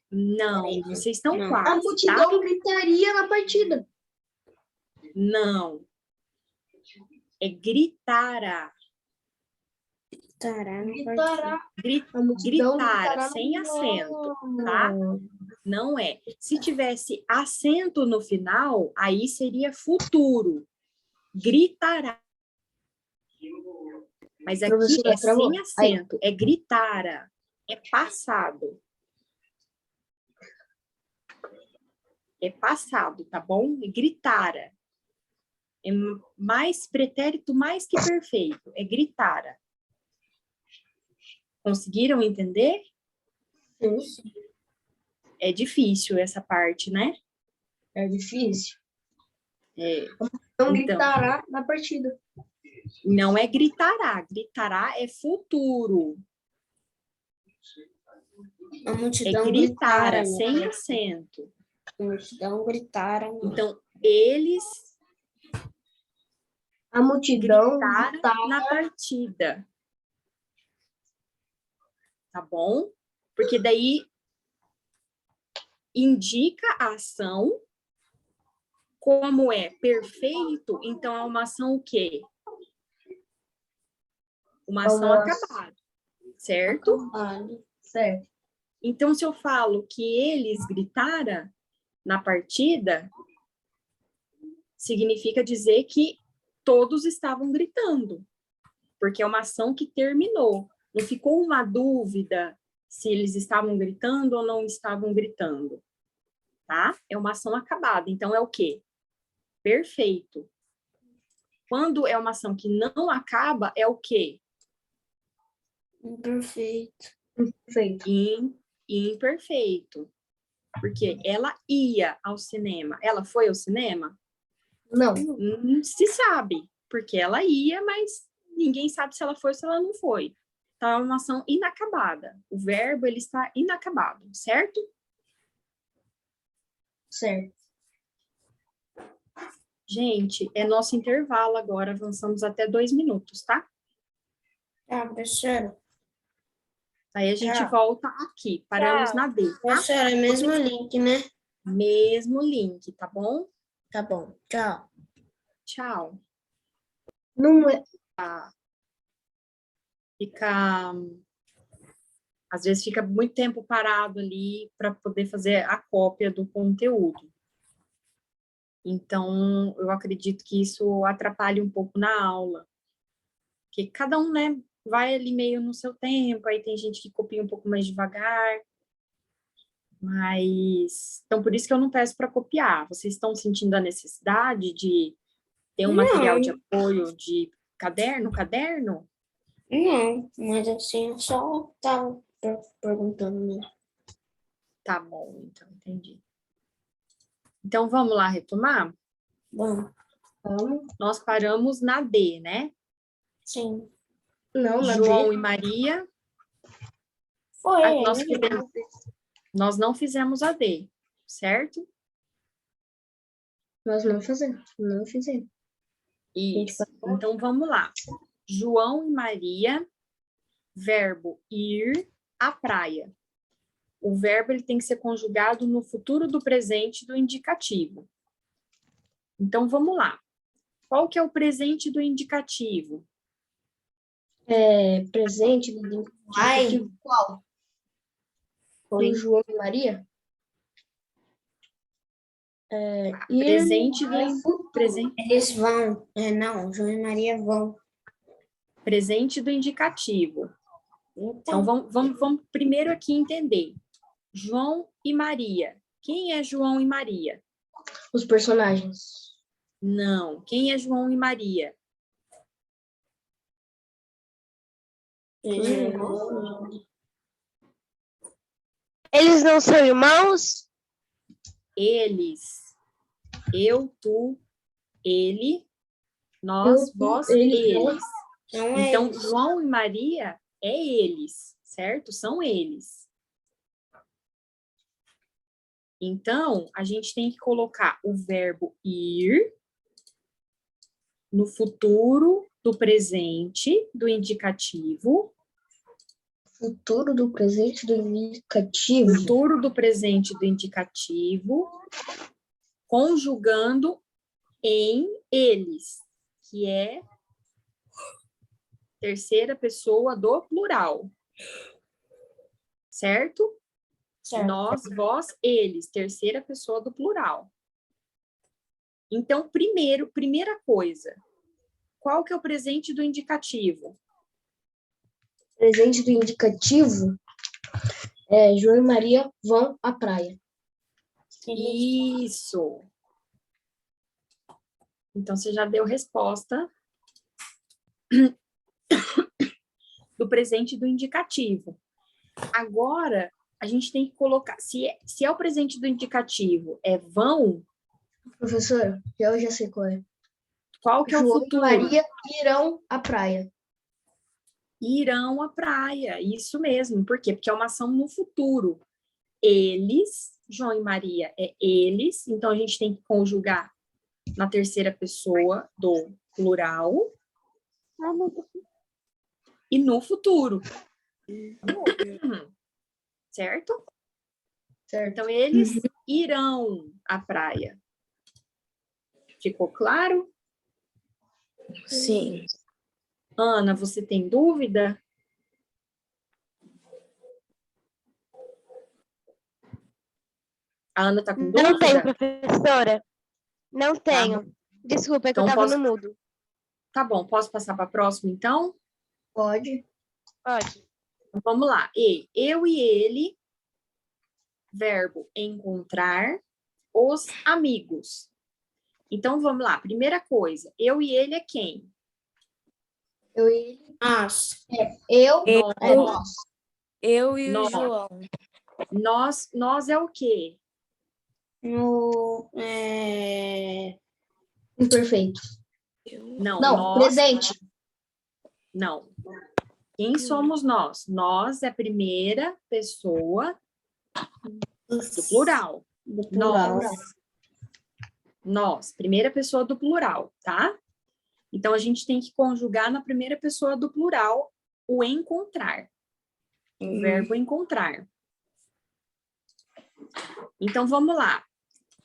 Não, Peraí, vocês estão não. A quase, tá? multidão gritaria na partida. Não. É gritara. Gritará na partida. Gritará. Gri- A multidão Gritara, gritará. sem acento, tá? Não é. Se tivesse acento no final, aí seria futuro. Gritará. Mas aqui Professora, é travou. sem acento, é gritara, é passado. É passado, tá bom? É gritara. É mais pretérito mais que perfeito, é gritara. Conseguiram entender? Sim, É difícil essa parte, né? é difícil. É, Não Então. gritará na partida. não é gritará, gritará é futuro. A É multidão gritara, gritara. sem acento. A multidão gritara. Então, eles A multidão gritaram gritará. na partida. Tá bom? Porque daí indica a ação, como é perfeito, então é uma ação o quê? Uma ação Uma- acabada, certo? Acabado. Certo. Então, se eu falo que eles gritaram na partida, significa dizer que todos estavam gritando, porque é uma ação que terminou. Não ficou uma dúvida se eles estavam gritando ou não estavam gritando, tá? É uma ação acabada, então é o quê? Perfeito. Quando é uma ação que não acaba, é o quê? Imperfeito. Feito. Imperfeito. Porque ela ia ao cinema. Ela foi ao cinema? Não. Se sabe, porque ela ia, mas ninguém sabe se ela foi ou se ela não foi. Então, é uma ação inacabada. O verbo, ele está inacabado, certo? Certo. Gente, é nosso intervalo agora, avançamos até 2 minutos, tá? Tá, professora. Aí a gente Tchau. volta aqui, paramos na D, tá? Professora, mesmo link, né? Mesmo link, tá bom? Tá bom. Tchau. Tchau. Não é. Às vezes fica muito tempo parado ali para poder fazer a cópia do conteúdo. Então, eu acredito que isso atrapalhe um pouco na aula. Porque cada um, né, vai ali meio no seu tempo, aí tem gente que copia um pouco mais devagar. Mas, então, por isso que eu não peço para copiar. Vocês estão sentindo a necessidade de ter um material de apoio de caderno? Não, mas assim, eu só tava perguntando mesmo. Tá bom, então, entendi. Então, vamos lá retomar? Bom, Nós paramos na D, né? sim. Não, na João D. e Maria. Foi, Nós não fizemos a D, certo? Nós não fazemos. Não fizemos. Isso. Então, vamos lá. João e Maria, verbo ir à praia. O verbo ele tem que ser conjugado no futuro do presente do indicativo. Então, vamos lá. Qual que é o presente do indicativo? É presente do Ai. indicativo qual? Foi. Do João e Maria? Presente do presente. Eles vão. Não, João e Maria vão. Presente do indicativo. Então, vamos primeiro aqui entender. João e Maria. Quem é João e Maria? Os personagens. Não. Quem é João e Maria? Eles não são irmãos? Eles. Eu, tu, ele, nós, Eu, tu, vós, ele, eles. Não é Então, eles. João e Maria é eles, certo? São eles. Então, a gente tem que colocar o verbo ir no futuro do presente do indicativo. Futuro do presente do indicativo. Futuro do presente do indicativo, conjugando em eles, que é terceira pessoa do plural. Certo? Nós, vós, eles, terceira pessoa do plural. Então, primeira coisa, qual que é o presente do indicativo? Presente do indicativo é João e Maria vão à praia. Isso. Então, você já deu resposta do presente do indicativo. Agora, a gente tem que colocar, se é o presente do indicativo, é vão. Professor, eu já sei qual é. Qual que é o João futuro? e Maria irão à praia. Irão à praia, isso mesmo. Por quê? Porque é uma ação no futuro. Eles, João e Maria é eles, então a gente tem que conjugar na terceira pessoa do plural e no futuro. Certo? Certo. Então, eles irão à praia. Ficou claro? Sim. Ana, você tem dúvida? A Ana está com dúvida? Não tenho, professora. Não tenho. bom. Desculpa, é que Então, eu tava posso- no mudo. Tá bom, posso passar para a próxima, então? Pode. Pode. Vamos lá. Eu e ele, verbo encontrar os amigos. Então, vamos lá. Primeira coisa, eu e ele é quem? Eu e ele. Nós. Eu. Eu, É nós. eu e o Nós. João. Nós é o quê? No, Imperfeito. Não, Não, nós. presente. Não. Quem somos nós? Nós é a primeira pessoa do plural. do plural. Nós, primeira pessoa do plural, tá? Então, a gente tem que conjugar na primeira pessoa do plural o encontrar. O verbo encontrar. Então, vamos lá.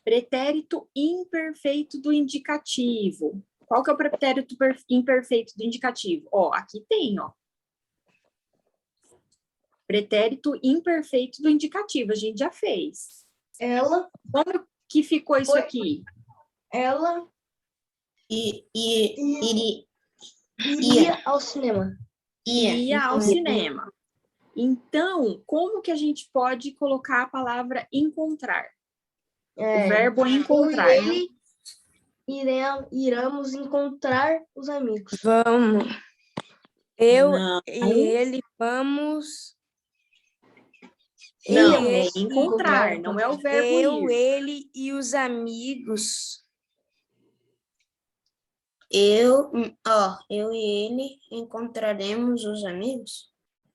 Pretérito imperfeito do indicativo. Qual que é o pretérito imperfeito do indicativo? Ó, aqui tem, ó. Pretérito imperfeito do indicativo, a gente já fez. Ela. Como que ficou isso aqui? Ela Iria ao cinema. Ia ao cinema. Então, como que a gente pode colocar a palavra encontrar? O verbo encontrar. Eu e ele iremos encontrar os amigos. Vamos. Eu Não. e ele vamos. Não, Eu, é encontrar, não é o verbo eu, ir. ele e os amigos. eu e ele encontraremos os amigos.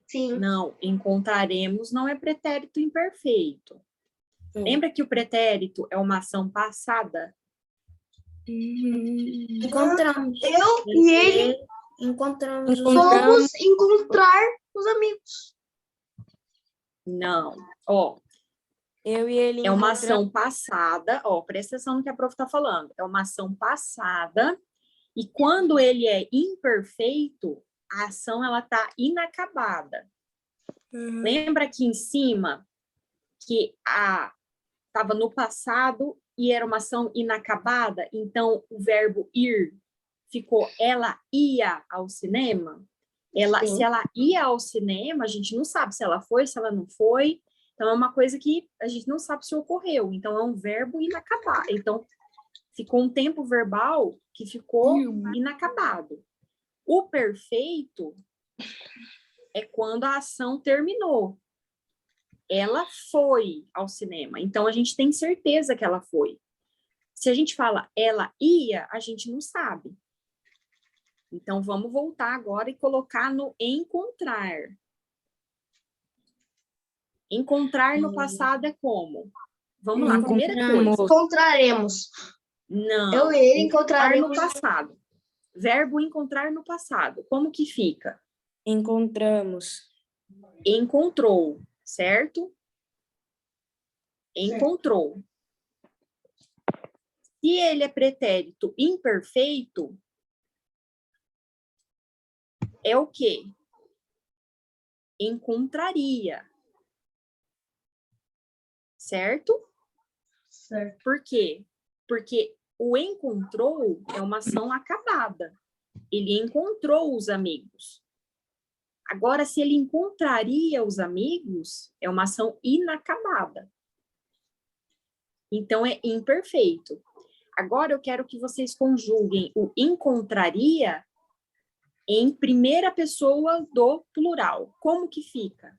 Sim. Não, encontraremos não é pretérito imperfeito. Lembra que o pretérito é uma ação passada? Encontramos. Eu e ele Encontramos os vamos encontrar os amigos. Não. Ó, Eu e ele é uma encontramos. ação passada. Ó, presta atenção no que a prof está falando. É uma ação passada. E quando ele é imperfeito, a ação ela está inacabada. Lembra aqui em cima que estava no passado e era uma ação inacabada? Então, o verbo ir ficou ela ia ao cinema? Se ela ia ao cinema, a gente não sabe se ela foi, se ela não foi. Então, é uma coisa que a gente não sabe se ocorreu. Então, é um verbo inacabado. Então, ficou um tempo verbal que ficou inacabado. O perfeito é quando a ação terminou. Ela foi ao cinema. Então, a gente tem certeza que ela foi. Se a gente fala ela ia, a gente não sabe. Então, vamos voltar agora e colocar no encontrar. Encontrar no passado é como? Vamos lá, primeira coisa. Encontraremos. Não. Eu e ele Encontrar encontraremos. no passado. Verbo encontrar no passado. Como que fica? Encontramos. Encontrou, certo? Encontrou. Se ele é pretérito imperfeito, é o quê? Encontraria. Certo? Certo. Por quê? Porque o encontrou é uma ação acabada. Ele encontrou os amigos. Agora, se ele encontraria os amigos, é uma ação inacabada. Então, é imperfeito. Agora, eu quero que vocês conjuguem o encontraria em primeira pessoa do plural. Como que fica?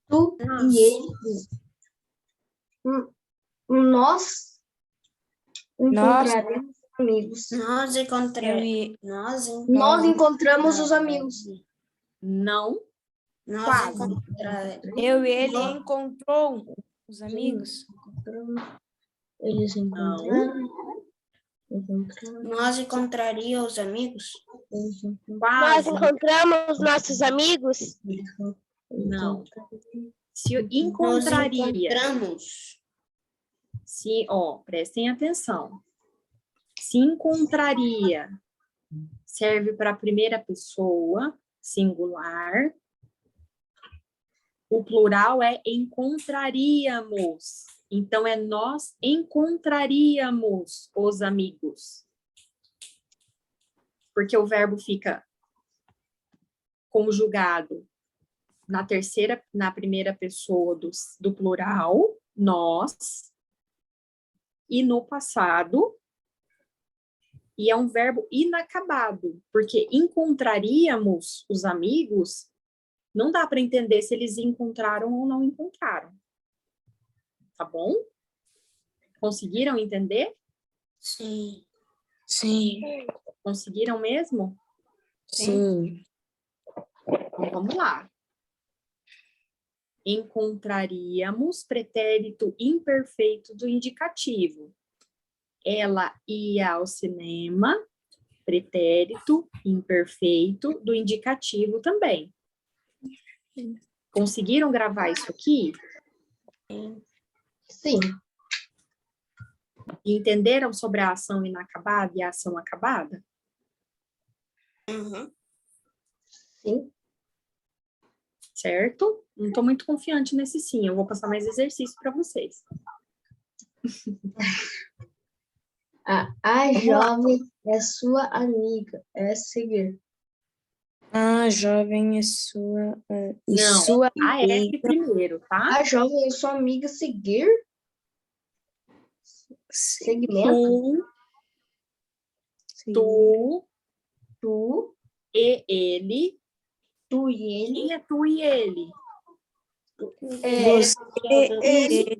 Tu e ele. Nós encontraremos amigos. Nós encontramos. Nós encontramos os amigos. Não. Nós Quase. Eu e ele encontrou os amigos. Eles encontraram. Nós encontraríamos os amigos. Nós Quase. encontramos nossos amigos. Não. Se Nós encontraria. encontramos. Se, prestem atenção. Se encontraria serve para a primeira pessoa, singular. O plural é encontraríamos. Então, é nós encontraríamos os amigos. Porque o verbo fica conjugado na primeira pessoa do plural, nós, e no passado, E é um verbo inacabado, porque encontraríamos os amigos, não dá para entender se eles encontraram ou não encontraram. Tá bom? Conseguiram entender? Sim. Sim. Conseguiram mesmo? Sim. Então, vamos lá. Encontraríamos pretérito imperfeito do indicativo. Ela ia ao cinema, pretérito imperfeito do indicativo também. Conseguiram gravar isso aqui? Sim. E entenderam sobre a ação inacabada e a ação acabada? Uhum. Sim. Certo? Não estou muito confiante nesse sim. Eu vou passar mais exercício para vocês. A jovem é sua amiga. É seguir. A jovem é sua, Não, sua a F amiga. primeiro, tá? A jovem é sua amiga seguir. Segmento. Tu Tu. e ele. Tu e ele. Quem é tu e ele? Você e ele.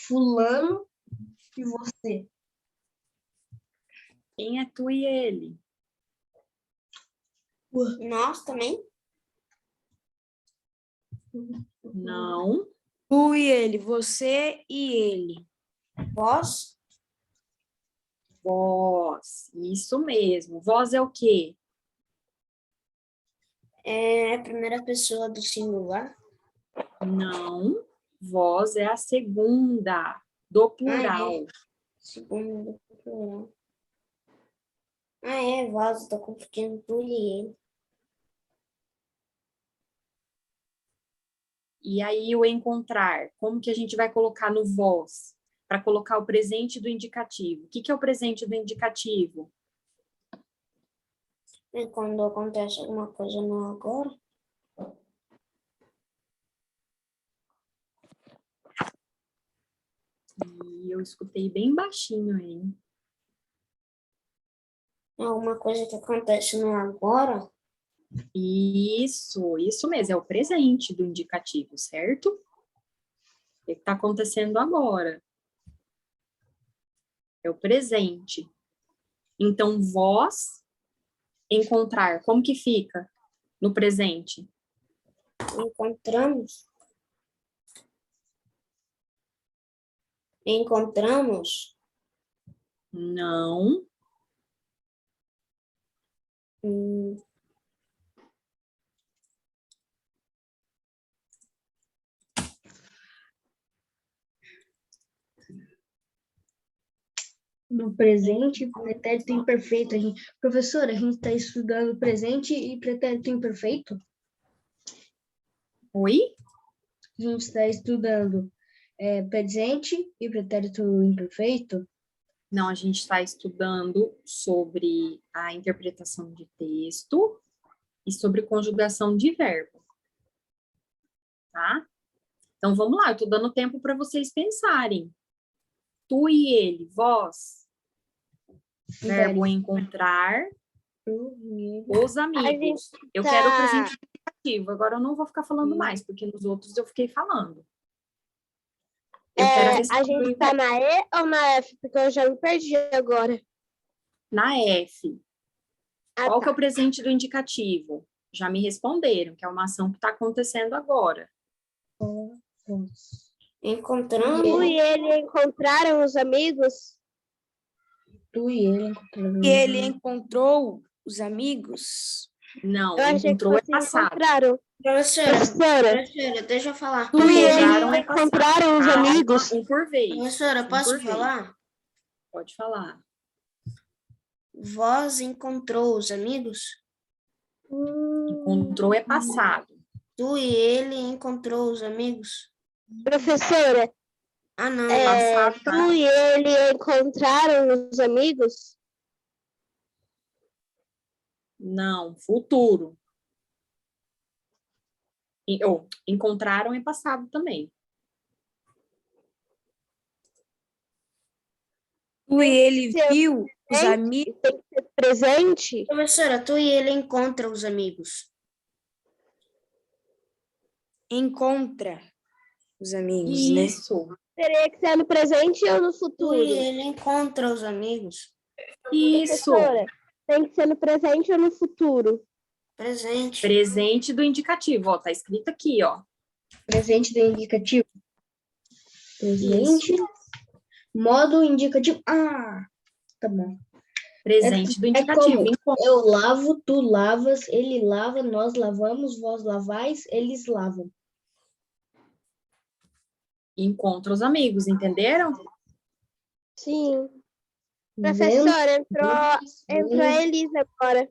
Fulano e você. Quem é tu e ele? Nós também? Não. Tu e ele. Você e ele. Vós? Vós. Isso mesmo. Vós é o quê? É a primeira pessoa do singular. Não. Vós é a segunda, do plural. Segundo plural. Vós, tô confundindo tu e ele. E aí o encontrar, como que a gente vai colocar no vós? Para colocar o presente do indicativo. O que é o presente do indicativo? E quando acontece alguma coisa no agora? E eu escutei bem baixinho, hein? Alguma coisa que acontece no agora? Isso mesmo, é o presente do indicativo, certo? O que está acontecendo agora? É o presente. Então, vós, encontrar, como que fica no presente? Encontramos? Não. No presente, pretérito imperfeito. Professora, a gente está estudando presente e pretérito imperfeito? Oi? A gente está estudando presente e pretérito imperfeito? Não, a gente está estudando sobre a interpretação de texto e sobre conjugação de verbo. Tá? Então, vamos lá, eu estou dando tempo para vocês pensarem. Tu e ele, vós. Verbo encontrar os amigos. Eu quero o presente indicativo. Agora eu não vou ficar falando mais, porque nos outros eu fiquei falando. Eu quero A gente tá na E ou na F? Porque eu já me perdi agora. na F. Qual que é Tá. o presente do indicativo? Já me responderam, que é uma ação que está acontecendo agora. Encontramos? Tu e ele encontraram os amigos? Tu e ele encontraram. E ele encontrou os amigos. Não, Eu achei que encontrou é fosse passado. encontraram. Professora, deixa eu falar. Tu e ele Encontraram é passado. encontraram os Calma, amigos? um por vez. Professora, Um posso por vez. falar? Pode falar. Vós encontrou os amigos? Encontrou é passado. Tu e ele encontrou os amigos? Professora, Ah, não. Passado, tá? tu e ele encontraram os amigos? Não, futuro. Encontraram é passado também. Tu e ele viu Os amigos. Tem que ser presente? Professora, tu e ele encontram os amigos. Encontra os amigos, né? Isso, Teria que ser no presente ou no Tu futuro? e ele encontram os amigos. isso. Professora, tem que ser no presente ou no futuro? Presente. Presente do indicativo, ó, tá escrito aqui, ó. Presente do indicativo. Presente. Modo indicativo. Ah, tá bom. Presente do É indicativo. como Encontra. eu lavo, tu lavas, ele lava, nós lavamos, vós lavais, eles lavam. Encontra os amigos, entenderam? Sim. Vendo, Professora, entrou a Elisa agora.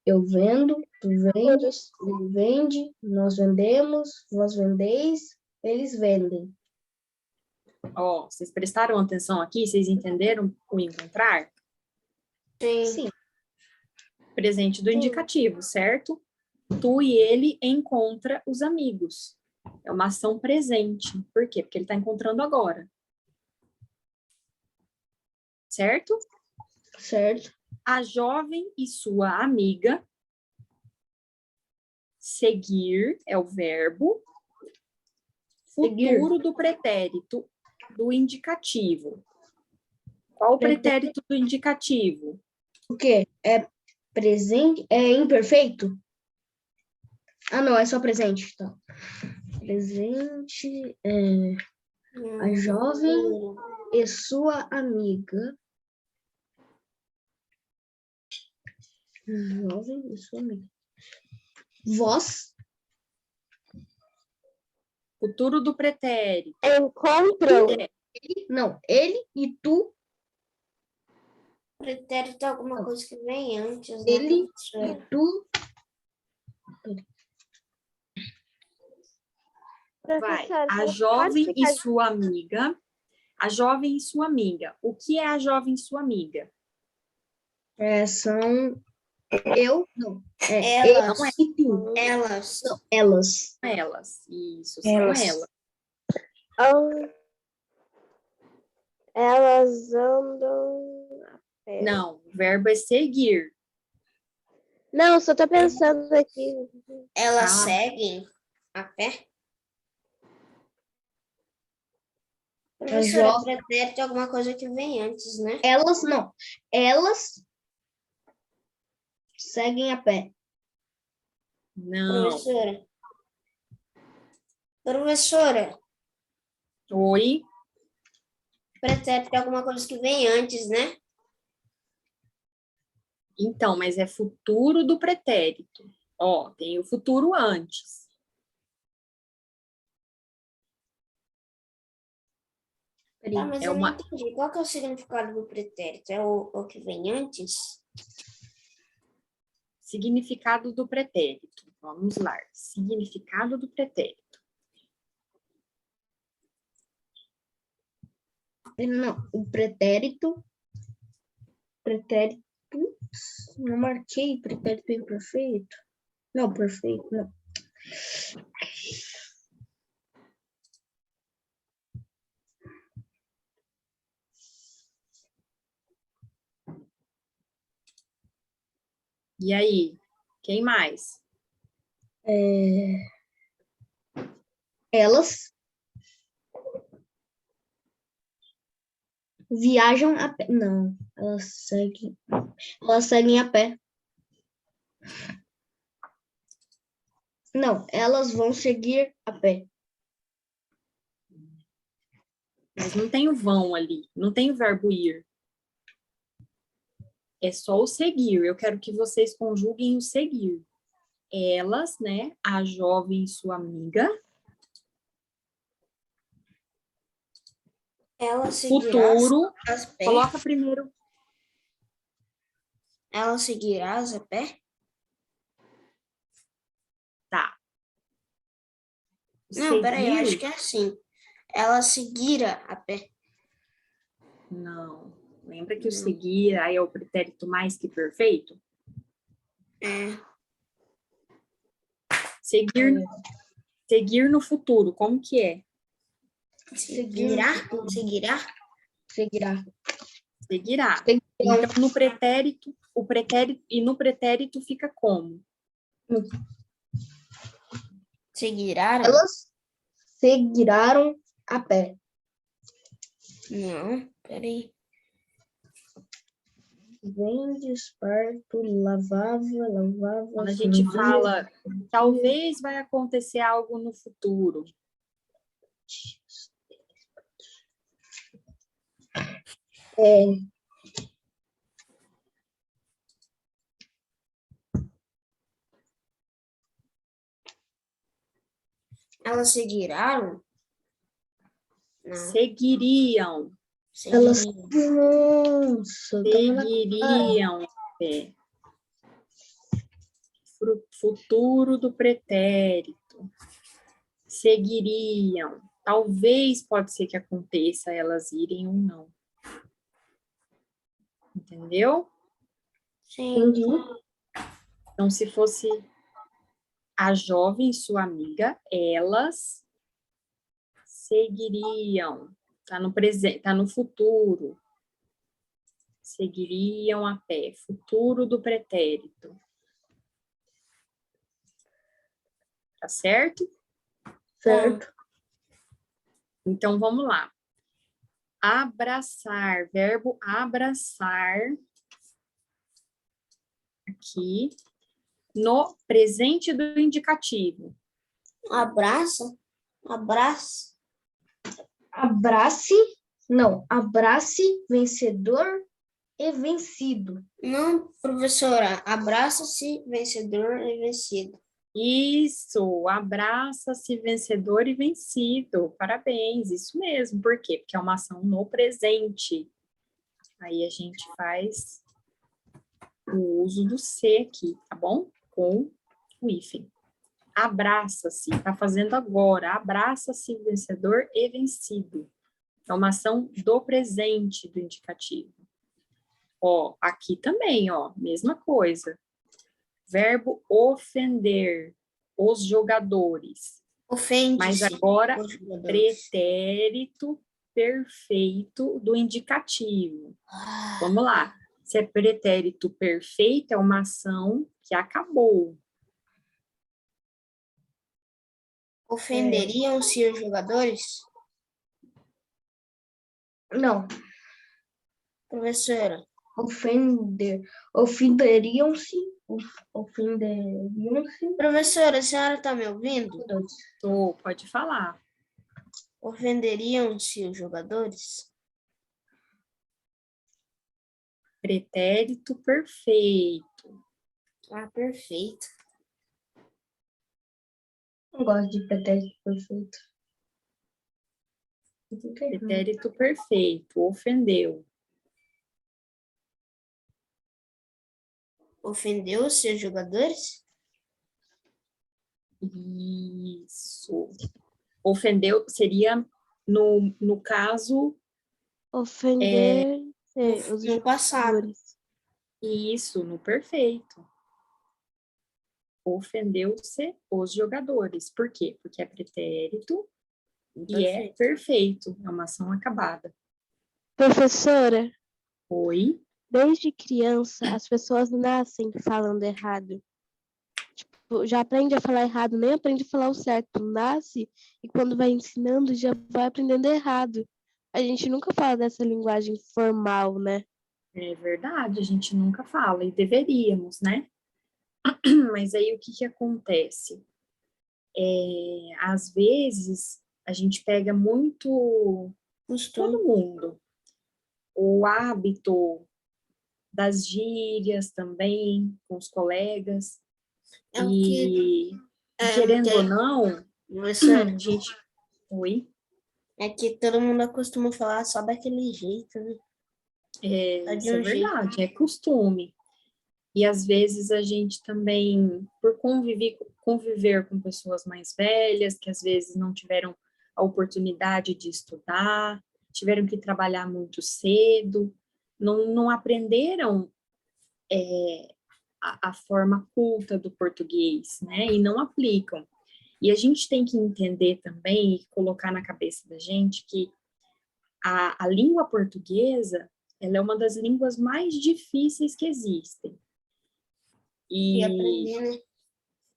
eu vendo, tu vendes, ele vende, nós vendemos, vós vendeis, eles vendem. Ó, vocês prestaram atenção aqui? Vocês entenderam o encontrar? Sim. Sim. Presente do indicativo, certo? Tu e ele encontra os amigos. É uma ação presente. Por quê? Porque ele está encontrando agora. Certo? Certo. A jovem e sua amiga. Seguir é o verbo. Seguir. Futuro do pretérito do indicativo. Qual o pretérito do indicativo? O quê? É presente? É imperfeito? Ah, não, é só presente. Tá. Presente é a jovem e sua amiga. Jovem e sua amiga. Vós. Futuro do pretérito. Encontram? Não, ele e tu. Pretérito é alguma coisa que vem antes, né, Ele professora? e tu. Vai. Professora, A você jovem pode e ficar- sua amiga. A jovem e sua amiga. O que é a jovem e sua amiga? São eu. Não. Elas. Eu e tu. Elas. Não, elas. Elas. Isso, são Elas. elas. Elas andam a pé. Não, o verbo é seguir. Não, só tô pensando aqui. Elas Ah. seguem a pé? A Professora, jovem. pretérito é alguma coisa que vem antes, né? Elas não. Elas seguem a pé. Não. Professora. Professora, Oi. pretérito é alguma coisa que vem antes, né? Então, mas é futuro do pretérito. Ó, tem o futuro antes. Tá, mas É eu não uma- entendi. Qual que é o significado do pretérito? É o que vem antes? Significado do pretérito. Vamos lá. Significado do pretérito. Não, o pretérito. Pretérito. Ups, não marquei pretérito imperfeito. Não, perfeito, não. E aí? Quem mais? Elas viajam a pé. Não, elas seguem a pé. Não, elas vão seguir a pé. Mas não tem o vão ali. Não tem o verbo ir. É só o seguir. Eu quero que vocês conjuguem o seguir. Elas, né? A jovem e sua amiga. Ela seguirá Futuro. as pé? Coloca primeiro. Ela seguirá a pé? Tá. Não, peraí, eu Seguir? acho que é assim. Ela seguirá a pé. Não. Lembra que o seguir aí é o pretérito mais que perfeito? É. Seguir no futuro, como que é? Seguirá? Seguirá? Seguirá. Seguirá. Então, no pretérito, no pretérito fica como? Seguiraram? Elas seguiraram a pé. Não, peraí. Vem desperto, lavava. Quando a gente fala, talvez vai acontecer algo no futuro. Elas seguiraram? Não. Seguiriam. Elas. Seguiriam. Nossa, eu tava na Seguiriam. Futuro do pretérito. Seguiriam. Talvez pode ser que aconteça elas irem ou não. Entendeu? Sim. Entendi. Então, se fosse a jovem, sua amiga, elas seguiriam. Tá no presente, tá no futuro. Seguiriam a pé. Futuro do pretérito. Tá certo? Certo. Então, vamos lá. Abraçar, verbo abraçar. Aqui. No presente do indicativo. Abraça? Abraça? Abrace. Não, abrace, vencedor e vencido. Não, professora. Abraça-se, vencedor e vencido. Isso, abraça-se vencedor e vencido. Parabéns, isso mesmo. Por quê? Porque é uma ação no presente. Aí a gente faz o uso do se aqui, tá bom? Com o hífen. Abraça-se, tá fazendo agora. Abraça-se vencedor e vencido. É uma ação do presente do indicativo. Ó, aqui também, ó, mesma coisa. Verbo ofender os jogadores. Ofende-se. Mas agora, os jogadores. pretérito perfeito do indicativo. Ah, Vamos lá. Se é pretérito perfeito, é uma ação que acabou. ofenderiam-se os jogadores? Não, Professora, ofenderiam-se. Ofenderiam-se. professora, a senhora está me ouvindo? Tô, pode falar. Ofenderiam-se os jogadores? Pretérito perfeito. Ah, perfeito. Não gosto de pretérito perfeito. Pretérito perfeito. Ofendeu. Ofendeu-se os jogadores? Isso. Ofendeu seria, no caso, Ofender os No passado. jogadores. isso, no perfeito. Ofendeu-se os jogadores. Por quê? Porque é pretérito e é perfeito. É uma ação acabada. Professora, Oi? desde criança as pessoas nascem falando errado. Tipo, já aprende a falar errado, nem aprende a falar o certo. Nasce e quando vai ensinando já vai aprendendo errado. A gente nunca fala dessa linguagem formal, né? É verdade, a gente nunca fala, e deveríamos, né? Mas aí o que que acontece? Às vezes, a gente pega muito Costume. todo mundo. O hábito das gírias também, com os colegas. É o que... E querendo ou não, Professora, a gente... Oi? é que todo mundo acostuma falar só daquele jeito, né? Só de Isso é um jeito. verdade, é costume. E às vezes a gente também, por conviver com pessoas mais velhas, que às vezes não tiveram a oportunidade de estudar, tiveram que trabalhar muito cedo, não aprenderam a forma culta do português, né? E não aplicam. E a gente tem que entender também e colocar na cabeça da gente que a língua portuguesa, Ela é uma das línguas mais difíceis que existem. E aprender, né?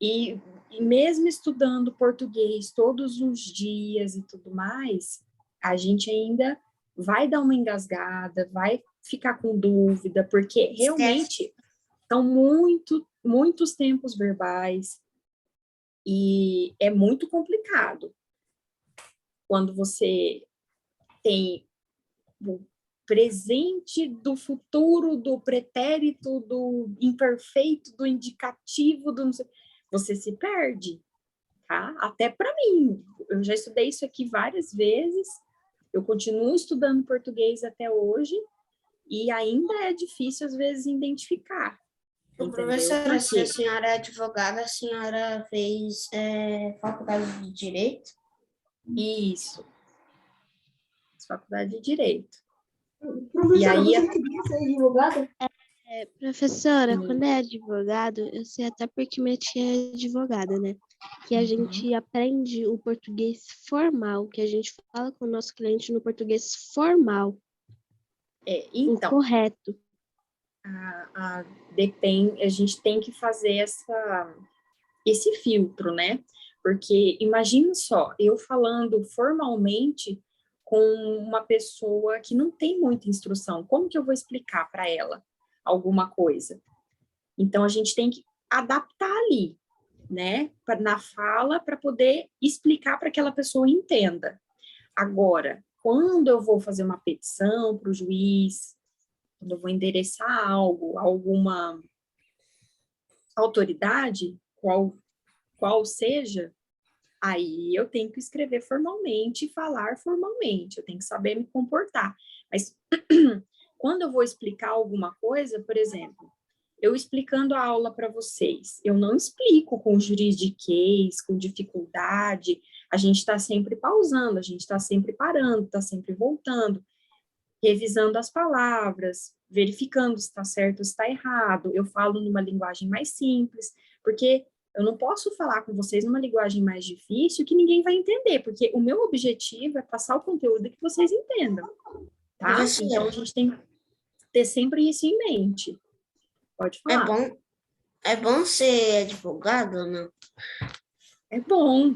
E mesmo estudando português todos os dias e tudo mais, a gente ainda vai dar uma engasgada, vai ficar com dúvida, porque realmente são muitos tempos verbais e é muito complicado quando você tem o presente do futuro, do pretérito, do imperfeito, do indicativo, do não sei, você se perde, tá? Até para mim, eu já estudei isso aqui várias vezes, eu continuo estudando português até hoje e ainda é difícil às vezes identificar. Ô, professora, se a senhora é advogada, a senhora fez faculdade de Direito? Isso. Faculdade de Direito. Professora, E aí, você queria ser advogada? Professora, quando é advogado, eu sei até porque minha tia é advogada, né? Que a gente aprende o português formal, que a gente fala com o nosso cliente no português formal, o então, correto. depende, a gente tem que fazer esse filtro, né? Porque imagina só, eu falando formalmente com uma pessoa que não tem muita instrução, como que eu vou explicar para ela alguma coisa? Então, a gente tem que adaptar ali, né? Na fala, para poder explicar para que aquela pessoa entenda. Agora, quando eu vou fazer uma petição para o juiz, quando eu vou endereçar algo, alguma autoridade, qual seja, aí eu tenho que escrever formalmente e falar formalmente, eu tenho que saber me comportar. Mas quando eu vou explicar alguma coisa, por exemplo, eu explicando a aula para vocês, eu não explico com juridiquês, com dificuldade, a gente está sempre pausando, a gente está sempre parando, está sempre voltando, revisando as palavras, verificando se está certo ou se está errado. Eu falo numa linguagem mais simples, porque eu não posso falar com vocês numa linguagem mais difícil que ninguém vai entender, porque o meu objetivo é passar o conteúdo que vocês entendam, tá? Então, a gente tem que ter sempre isso em mente. Pode falar. É bom ser advogado ou não? É bom.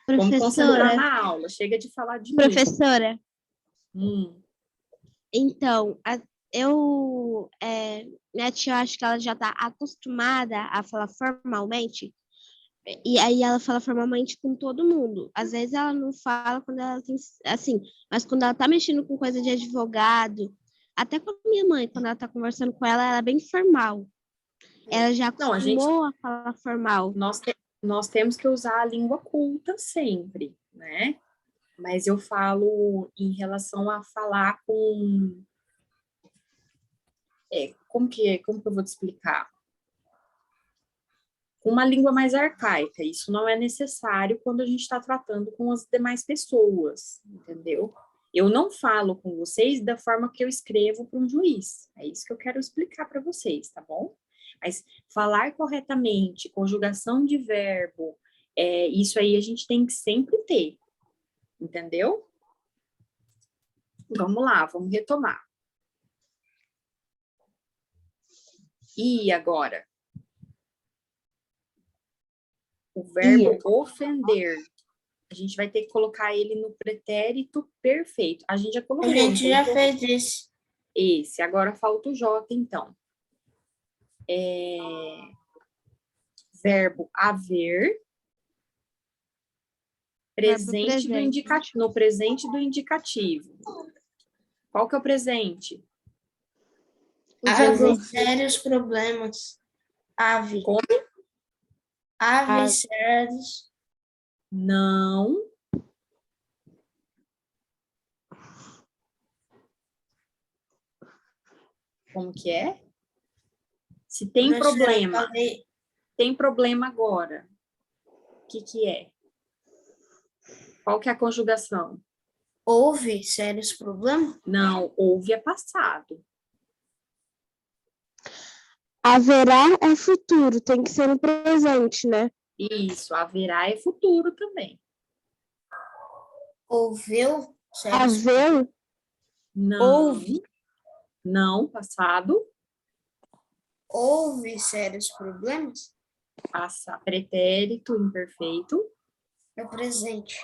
Vamos concentrar Professora, na aula. Chega de falar de mim. professora, então, minha tia, eu acho que ela já está acostumada a falar formalmente, e aí ela fala formalmente com todo mundo. Às vezes ela não fala quando ela tem, assim, mas quando ela tá mexendo com coisa de advogado, até com a minha mãe, quando ela tá conversando com ela é bem formal. Ela já acostumou a falar formal. Nós temos que usar a língua culta sempre, né? Mas eu falo em relação a falar com... como que eu vou te explicar? Com uma língua mais arcaica. Isso não é necessário quando a gente está tratando com as demais pessoas, entendeu? Eu não falo com vocês da forma que eu escrevo para um juiz. É isso que eu quero explicar para vocês, tá bom? Mas falar corretamente, conjugação de verbo, isso aí a gente tem que sempre ter, entendeu? Vamos lá, vamos retomar. E agora? O verbo ofender. A gente vai ter que colocar ele no pretérito perfeito. A gente já colocou. A gente já fez isso. Esse. Agora falta o J, então. Verbo haver. Presente do indicativo. No presente do indicativo. Qual que é o presente? Ave, sérios problemas. Ave. Como? Ave, sérios. Não. Como que é? Se tem problema. Tem problema agora. O que é? Qual que é a conjugação? Houve sérios problemas? Não, houve é passado. Haverá é futuro, tem que ser no presente, né? Isso, haverá é futuro também. Ouveu? Haver? Não. Houve. Não, passado. Houve sérios problemas? Pretérito imperfeito. É o presente.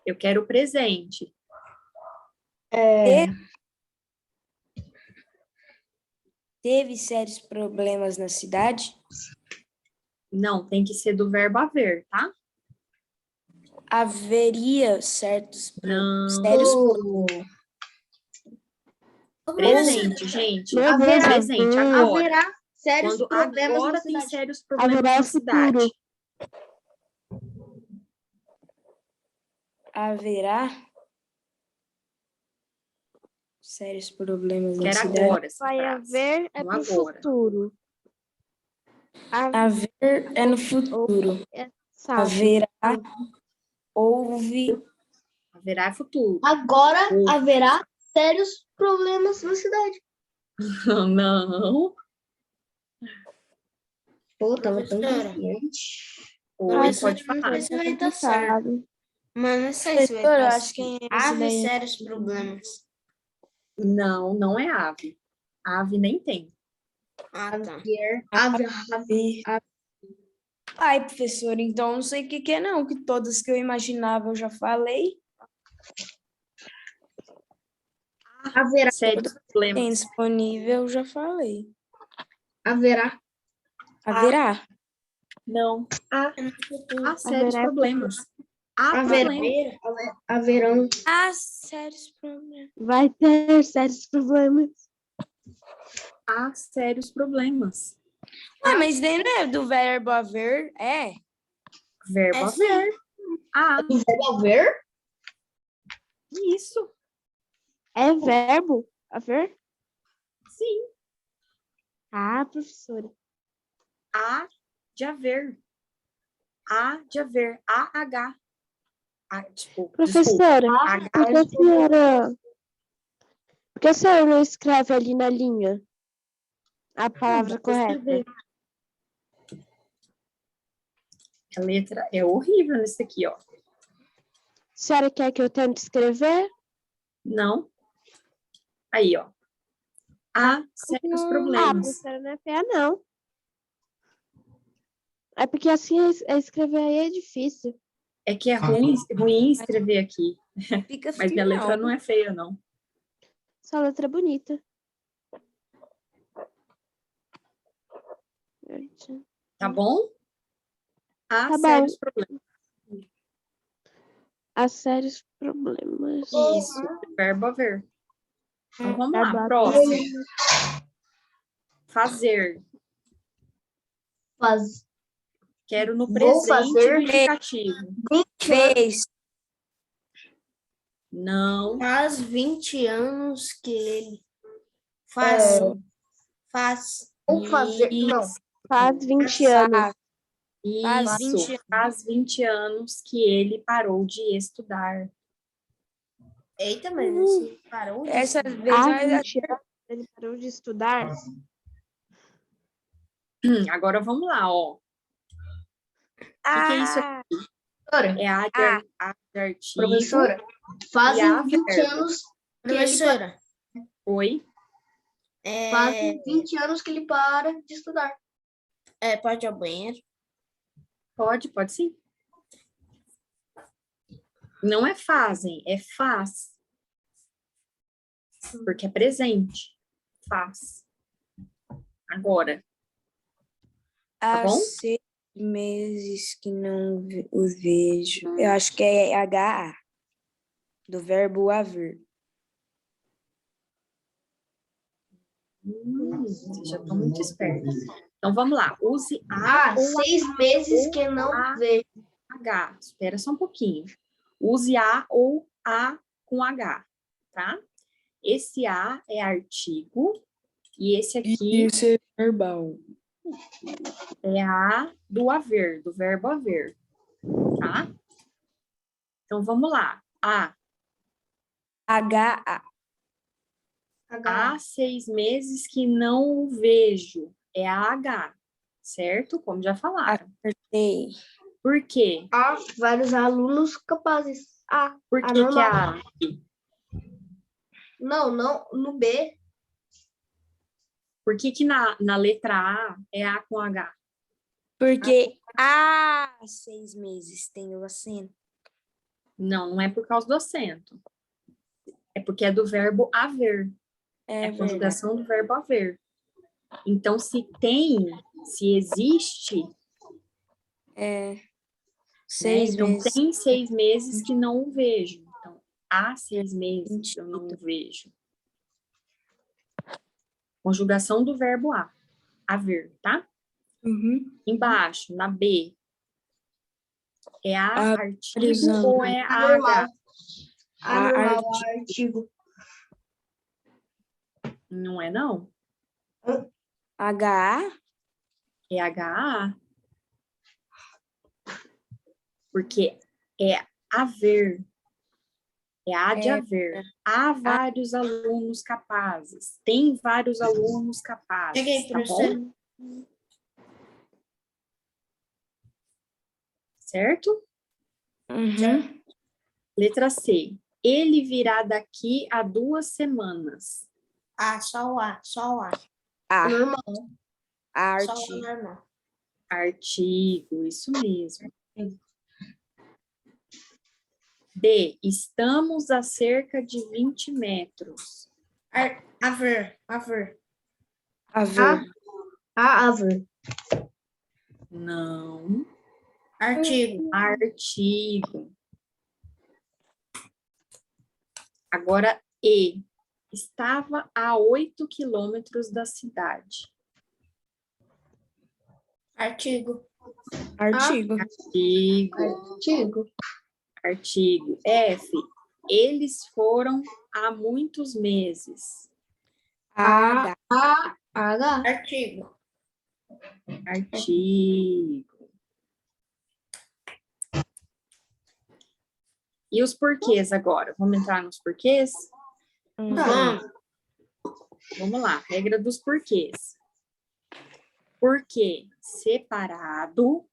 Eu quero o presente. Teve sérios problemas na cidade? Não, tem que ser do verbo haver, tá? Haveria certos Não. sérios Presente, gente. Meu Deus, Haverá. Presente, agora. Haverá sérios Quando problemas agora na tem cidade. sérios problemas Haverá na futuro. cidade. haverá sérios problemas na Quero cidade? agora essa Vai frase. haver é No pro agora. futuro. Haver é no futuro. Sabe? Haverá, houve, Haverá é futuro. Agora Houve. haverá sérios problemas na cidade. Não. Pô, tava tão Professora. confiante. Oi, pode falar. Isso vai estar certo. Mas não sei se vai Professor, eu estar acho que certo. esse Houve daí- sérios problemas. Não, não é ave. Ave nem tem. Ah, tá. Ai, professor, então não sei o que é não, que todas que eu imaginava eu já falei. Haverá. Sérios Tem problemas. disponível, eu já falei. Haverá. Haverá. Não. Há sérios Haverá problemas. Há Haverá. problemas. Haverão. Ah, sérios problemas. Vai ter sérios problemas. Há sérios problemas. Ah, mas daí não é do verbo haver, é? Verbo haver. Há. Do verbo haver? Isso. É verbo? Haver? Sim. Ah, professora. Há de haver. Há de haver. AH. Desculpa. Professora, H por que a senhora... Por que a senhora não escreve ali na linha a palavra correta? A letra é horrível nesse aqui, ó. A senhora quer que eu tente escrever? Não. Aí, ó. Há sérios Ah, problemas. professora, não é feia, não. É porque assim escrever aí é difícil. É que é ruim escrever aqui. Fica Mas minha feio, letra não é feia, não. Sua letra é bonita. Tá bom? Há Tá bom. sérios problemas. Há sérios problemas. Isso. Verbo haver. Então, vamos Verbo lá. haver. Próximo. Fazer. Quero no Vou presente fazer. do indicativo. Fez. Não. Faz 20 anos que ele faz. Faz. Ou fazer. Não. Faz 20 anos. Faz Isso. 20 Faz 20 anos que ele parou de estudar. Eita, mas você parou de Essa estudar? vez Há nós 20 anos ele parou de estudar. Agora vamos lá, ó. O que é isso aqui? Professora, É a de artigo. professora, E a fazem 20 verbo. anos que ele Professora, Oi? fazem 20 anos que ele para de estudar. pode ir ao banheiro? Pode sim. Não é fazem, é faz. Porque é presente. Faz. Agora. Tá há bom? 6 meses que não o vejo. Eu acho que é HA, do verbo haver. Vocês já estão muito espertos. Então, vamos lá. Use a ou 6 meses que não a- vejo. H. Espera só um pouquinho. Use a ou a com H, tá? Esse a é artigo e esse aqui Esse é verbal. é a do haver, do verbo haver, tá? Então, vamos lá. HA. Há 6 meses que não o vejo. É a H, certo? Como já falaram. Acertei. Por quê? Há vários alunos capazes. Por que que é a? Não, no B. Por que que na letra A é A com H? Porque há 6 meses tem o acento. Não, não é por causa do acento. É porque é do verbo haver. É a conjugação do verbo haver. Então, se existe, É 6 então meses. tem 6 meses que não o vejo. Então, há 6 meses que eu não o vejo. Conjugação do verbo haver, tá? Uhum. Embaixo, na B, é a A artigo prisão. ou é a Anormal. H? Anormal, artigo. Não é, não. HA? É HA. Porque é haver. É há de haver. Há vários alunos capazes. Tem vários alunos capazes. Peguei, Tá bom? professor. Certo? Uhum. Letra C. Ele virá daqui a 2 semanas. Só o A, só o A. A. Normal. Só o A Arte. normal. Artigo, isso mesmo. D. Estamos a cerca de 20 metros. Haver. Haver. Haver. Não. Artigo. Artigo. Agora, E. Estava a 8 quilômetros da cidade. Artigo. Artigo. Artigo. Artigo. F. Eles foram há muitos meses. H. Artigo. Artigo. E os porquês agora? Vamos entrar nos porquês? Vamos. Vamos lá. Regra dos porquês. Porquê separado.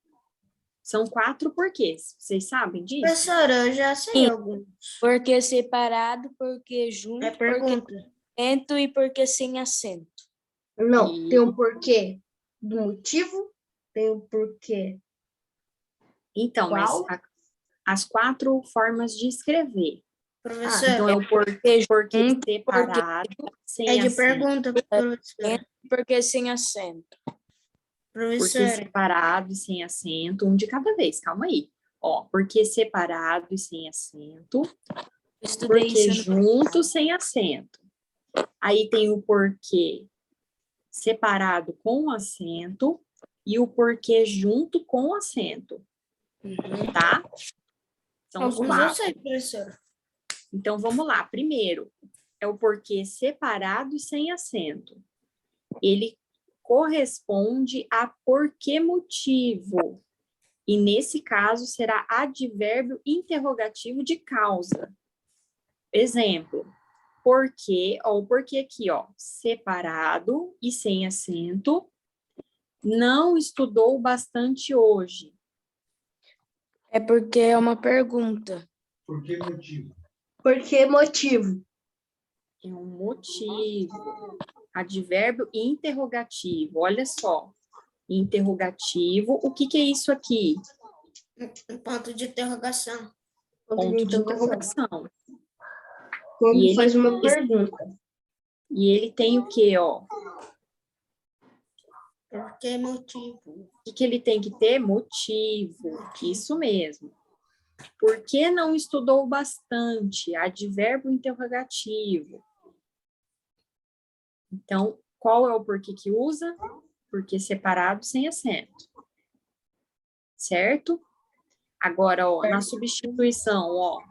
São 4 porquês. Vocês sabem disso? Professora, eu já sei Sim. algum. Porque separado, porque junto, É pergunta. porque acento e porque sem acento. Não, E- tem um porquê do motivo, tem um porquê. Então, mas Qual? as 4 formas de escrever. Professora, Então, é o porquê separado, sem é de acento. pergunta, professora. Porque sem acento. Porque Professora, separado e sem acento, um de cada vez, calma aí. Ó, porque separado e sem acento, Estudei porque isso junto sem acento. Aí tem o porquê separado com acento e o porquê junto com acento, tá? São os alguns eu 4. sei, professora. Então, vamos lá. Primeiro, é o porquê separado e sem acento. Ele corresponde a por que motivo. E, nesse caso, será advérbio interrogativo de causa. Exemplo, porque, ó, o porquê aqui, ó, separado e sem acento, não estudou bastante hoje. É porque é uma pergunta. Por que motivo? Por que motivo? É um motivo. Advérbio interrogativo, olha só. Interrogativo, o que é isso aqui? Um ponto de interrogação. Ponto de interrogação. Quando E ele- faz uma pergunta. E ele tem o quê, ó? Por que motivo? O que ele tem que ter? Motivo. Isso mesmo. Por que não estudou bastante? Advérbio interrogativo. Então, qual é o porquê que usa? Porque separado sem acento. Certo? Agora, ó, na substituição, ó.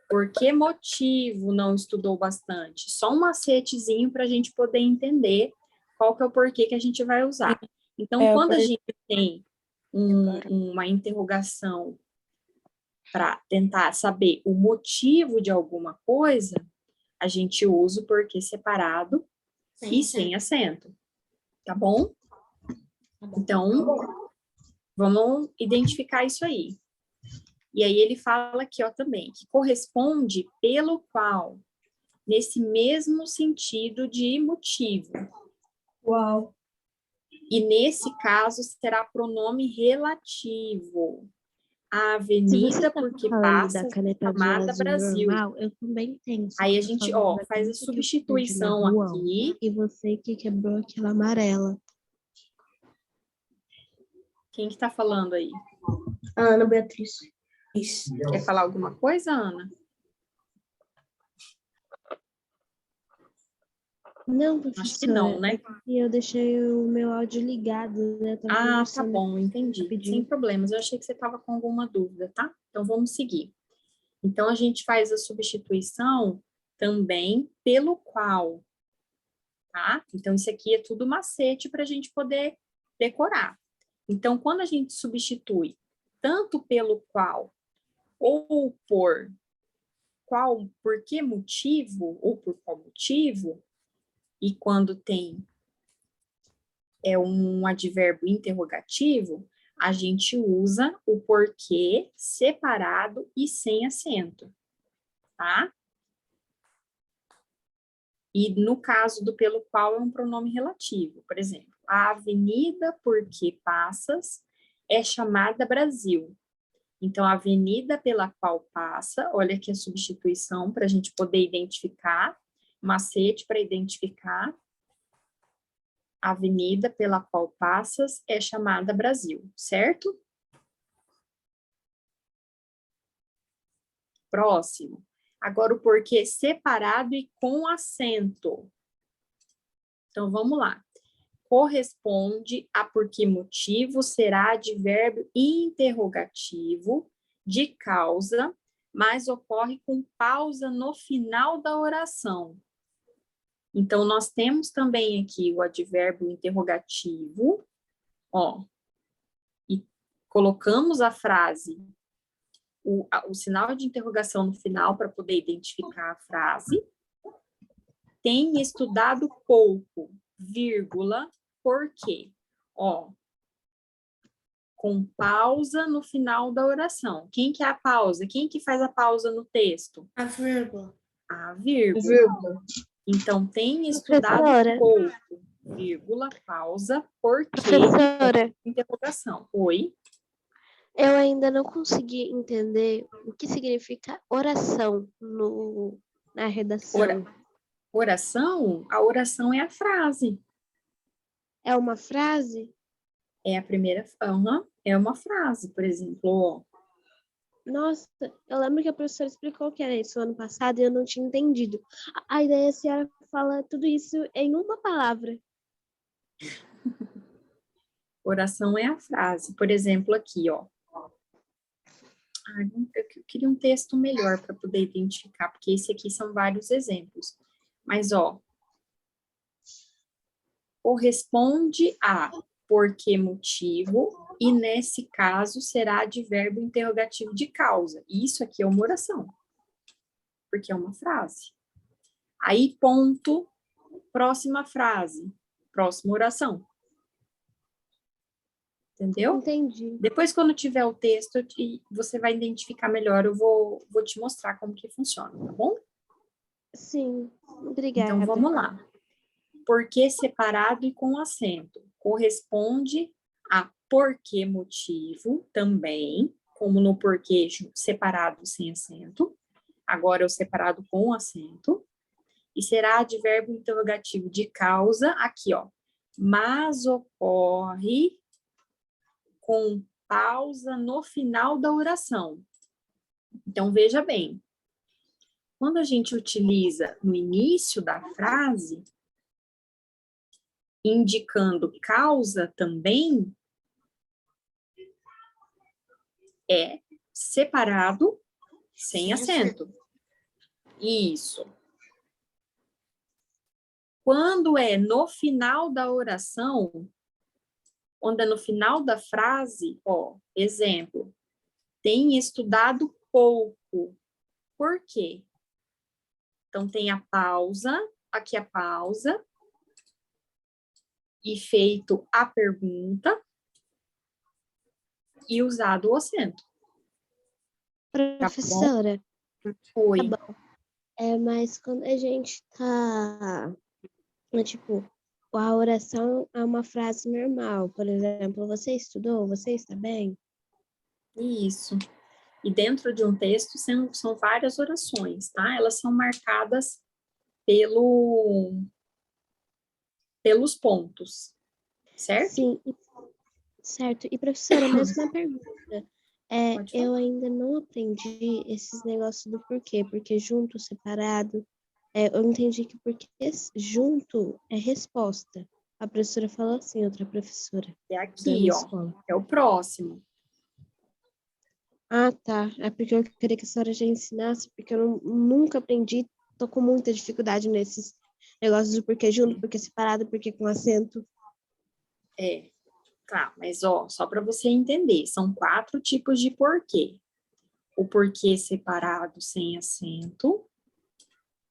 Por que motivo não estudou bastante? Só um macetezinho para a gente poder entender qual que é o porquê que a gente vai usar. Então, quando a gente tem uma interrogação para tentar saber o motivo de alguma coisa, a gente usa o porquê separado e sem acento. Tá bom? Então, vamos identificar isso aí. E aí ele fala aqui, ó, também, que corresponde pelo qual. nesse mesmo sentido de motivo. Uau. E nesse caso será pronome relativo. A Se você avenida tá porque falando passa da caneta de chamada azul Brasil. normal, eu também tenho. Você Aí a tá gente, falando ó, da faz a caneta que eu perdi na substituição rua, aqui. E você que quebrou aquela amarela. Quem que tá falando aí? A Ana Beatriz. Isso. Quer falar alguma coisa, Ana? Não, Acho que professora, não, né? é que eu deixei o meu áudio ligado, né? Eu tava Ah, tá conversando bom, entendi. Sem rapidinho. problemas. Eu achei que você estava com alguma dúvida, tá? Então vamos seguir. Então a gente faz a substituição também pelo qual, tá? Então isso aqui é tudo macete para a gente poder decorar. Então quando a gente substitui tanto pelo qual ou por que motivo ou por qual motivo, e quando tem um advérbio interrogativo, a gente usa o porquê separado e sem acento, tá? E no caso do pelo qual é um pronome relativo. Por exemplo, a avenida por que passas é chamada Brasil. Então, a avenida pela qual passa, olha aqui a substituição para a gente poder identificar, macete para identificar. A avenida pela qual passas é chamada Brasil, certo? Próximo. Agora o porquê separado e com acento. Então, vamos lá. Corresponde a por que motivo será advérbio interrogativo de causa, mas ocorre com pausa no final da oração. Então, nós temos também aqui o advérbio interrogativo, ó, e colocamos a frase, o sinal de interrogação no final para poder identificar a frase. Tem estudado pouco, vírgula, por quê? Ó, com pausa no final da oração. Quem que é a pausa? Quem que faz a pausa no texto? A vírgula. A vírgula. Vírgula. Então, tem estudado Professora. pouco, vírgula, pausa, por quê? Professora, Interrogação. Oi? eu ainda não consegui entender o que significa oração na redação. Oração? A oração é a frase. É uma frase? É a primeira, é uma frase, por exemplo, ó. Nossa, eu lembro que a professora explicou o que era isso ano passado e eu não tinha entendido. A ideia é a senhora fala tudo isso em uma palavra. Oração é a frase. Por exemplo, aqui, ó. Eu queria um texto melhor para poder identificar, porque esse aqui são vários exemplos. Mas, ó, corresponde a por que motivo, e nesse caso será advérbio interrogativo de causa. Isso aqui é uma oração, porque é uma frase. Aí, ponto, próxima frase, próxima oração. Entendeu? Entendi. Depois, quando tiver o texto, você vai identificar melhor, eu vou te mostrar como que funciona, tá bom? Sim, obrigada. Então, vamos lá. Porquê separado e com acento. Corresponde a porquê motivo também, como no porquê separado sem acento. Agora, o separado com acento. E será advérbio interrogativo de causa, aqui, ó. Mas ocorre com pausa no final da oração. Então, veja bem. Quando a gente utiliza no início da frase, indicando causa também, é separado sem acento. Isso. Quando é no final da oração, quando é no final da frase, ó, exemplo, tem estudado pouco. Por quê? Então, tem a pausa, aqui a pausa, e feito a pergunta, e usado o acento. Professora, Oi. tá bom. Mas quando a gente tá, tipo, a oração é uma frase normal. Por exemplo, você estudou? Você está bem? Isso. E dentro de um texto são várias orações, tá? Elas são marcadas pelos pontos, certo? Sim, certo. E professora, mais uma pergunta. Pode Eu falar. ainda não aprendi esses negócios do porquê, porque junto, separado, eu entendi que porque junto é resposta. A professora falou assim, outra professora É da aqui, minha ó. escola. É o próximo. Ah, tá. É porque eu queria que a senhora já ensinasse, porque eu nunca aprendi, tô com muita dificuldade nesses negócios do porquê junto, porquê separado, porquê com acento. Tá, mas ó, só para você entender, são 4 tipos de porquê. O porquê separado sem acento,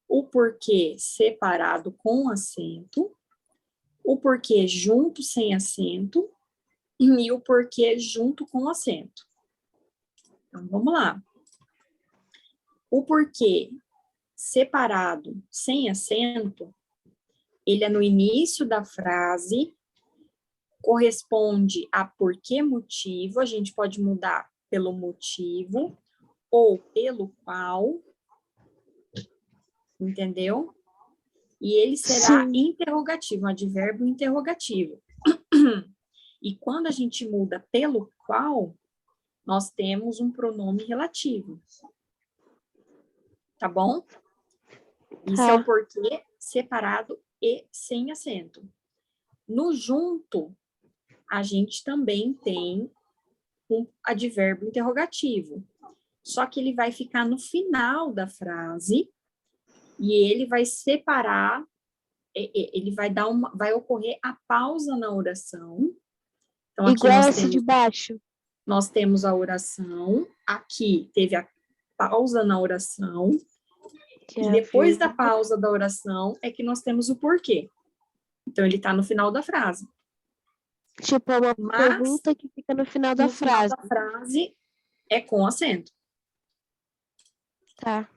o porquê separado com acento, o porquê junto sem acento e o porquê junto com acento. Então, vamos lá. O porquê separado sem acento, ele é no início da frase, corresponde a porquê motivo, a gente pode mudar pelo motivo ou pelo qual, entendeu? E ele será Sim. interrogativo, um advérbio interrogativo. E quando a gente muda pelo qual, nós temos um pronome relativo. Tá bom? Isso é o porquê separado e sem acento. No junto, a gente também tem um advérbio interrogativo. Só que ele vai ficar no final da frase e ele vai separar, ele vai ocorrer a pausa na oração. Então, aqui Igual essa de baixo. nós temos a oração, aqui teve a pausa na oração, Que e é depois da vírgula. pausa da oração é que nós temos o porquê. Então, ele está no final da frase. Tipo, é uma Mas, pergunta que fica no final da no final frase. da frase, é com acento. Tá.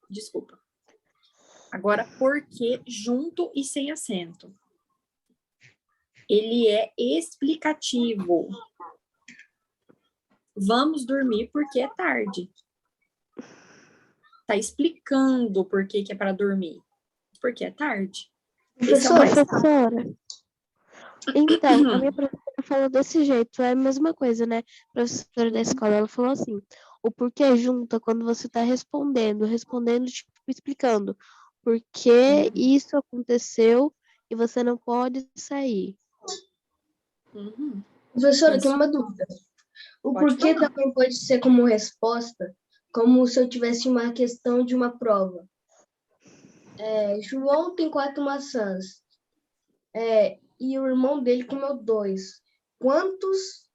Desculpa. Agora, porquê junto e sem acento? Ele é explicativo. Vamos dormir porque é tarde. Tá explicando por que é para dormir. Porque é tarde. Esse é o mais fácil. Professora. Então, a minha professora falou desse jeito, é a mesma coisa, né? A professora da escola, ela falou assim, o porquê junta quando você tá respondendo, tipo, explicando por que isso aconteceu e você não pode sair. Uhum. Professora, eu Isso. tenho uma dúvida. O Pode porquê falar. também pode ser como resposta, como se eu tivesse uma questão de uma prova. João tem 4 maçãs. E o irmão dele comeu 2. Quantos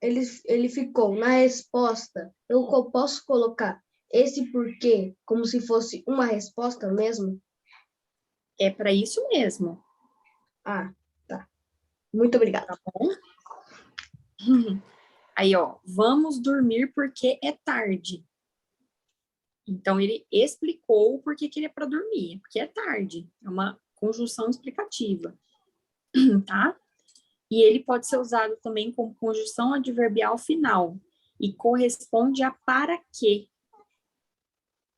ele ficou? Na resposta, eu posso colocar esse porquê como se fosse uma resposta mesmo? É para isso mesmo. Ah, tá. Muito obrigada. Tá bom? Aí, ó, vamos dormir porque é tarde. Então, ele explicou o porquê que ele é para dormir, porque é tarde. É uma conjunção explicativa, tá? E ele pode ser usado também como conjunção adverbial final e corresponde a para quê.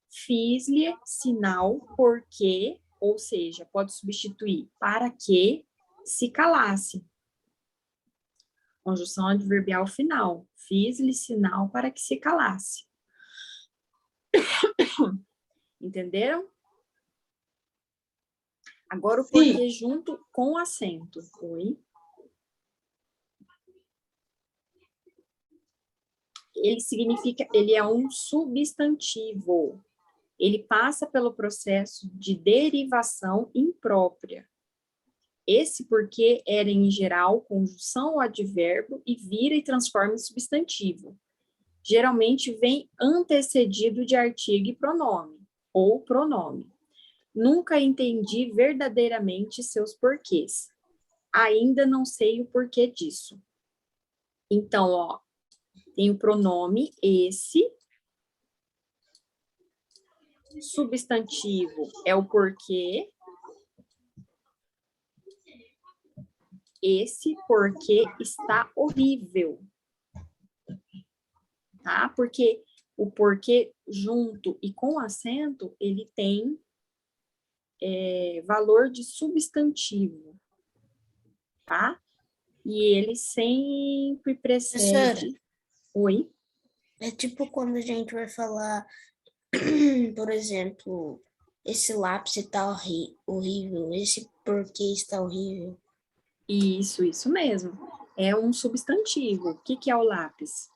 Fiz-lhe sinal porque, ou seja, pode substituir para que se calasse. Conjunção adverbial final. Fiz-lhe sinal para que se calasse. Entenderam? Agora o porquê junto com acento. Oi? Ele é um substantivo. Ele passa pelo processo de derivação imprópria. Esse porquê era, em geral, conjunção ou advérbio e vira e transforma em substantivo. Geralmente vem antecedido de artigo e pronome, ou pronome. Nunca entendi verdadeiramente seus porquês. Ainda não sei o porquê disso. Então, ó, tem o pronome esse, substantivo é o porquê. Esse porquê está horrível. Tá? Porque o porquê junto e com acento, ele tem valor de substantivo, tá? E ele sempre precede... Oi? É tipo quando a gente vai falar, por exemplo, esse lápis está horrível, esse porquê está horrível. Isso mesmo. É um substantivo. O que que é o lápis?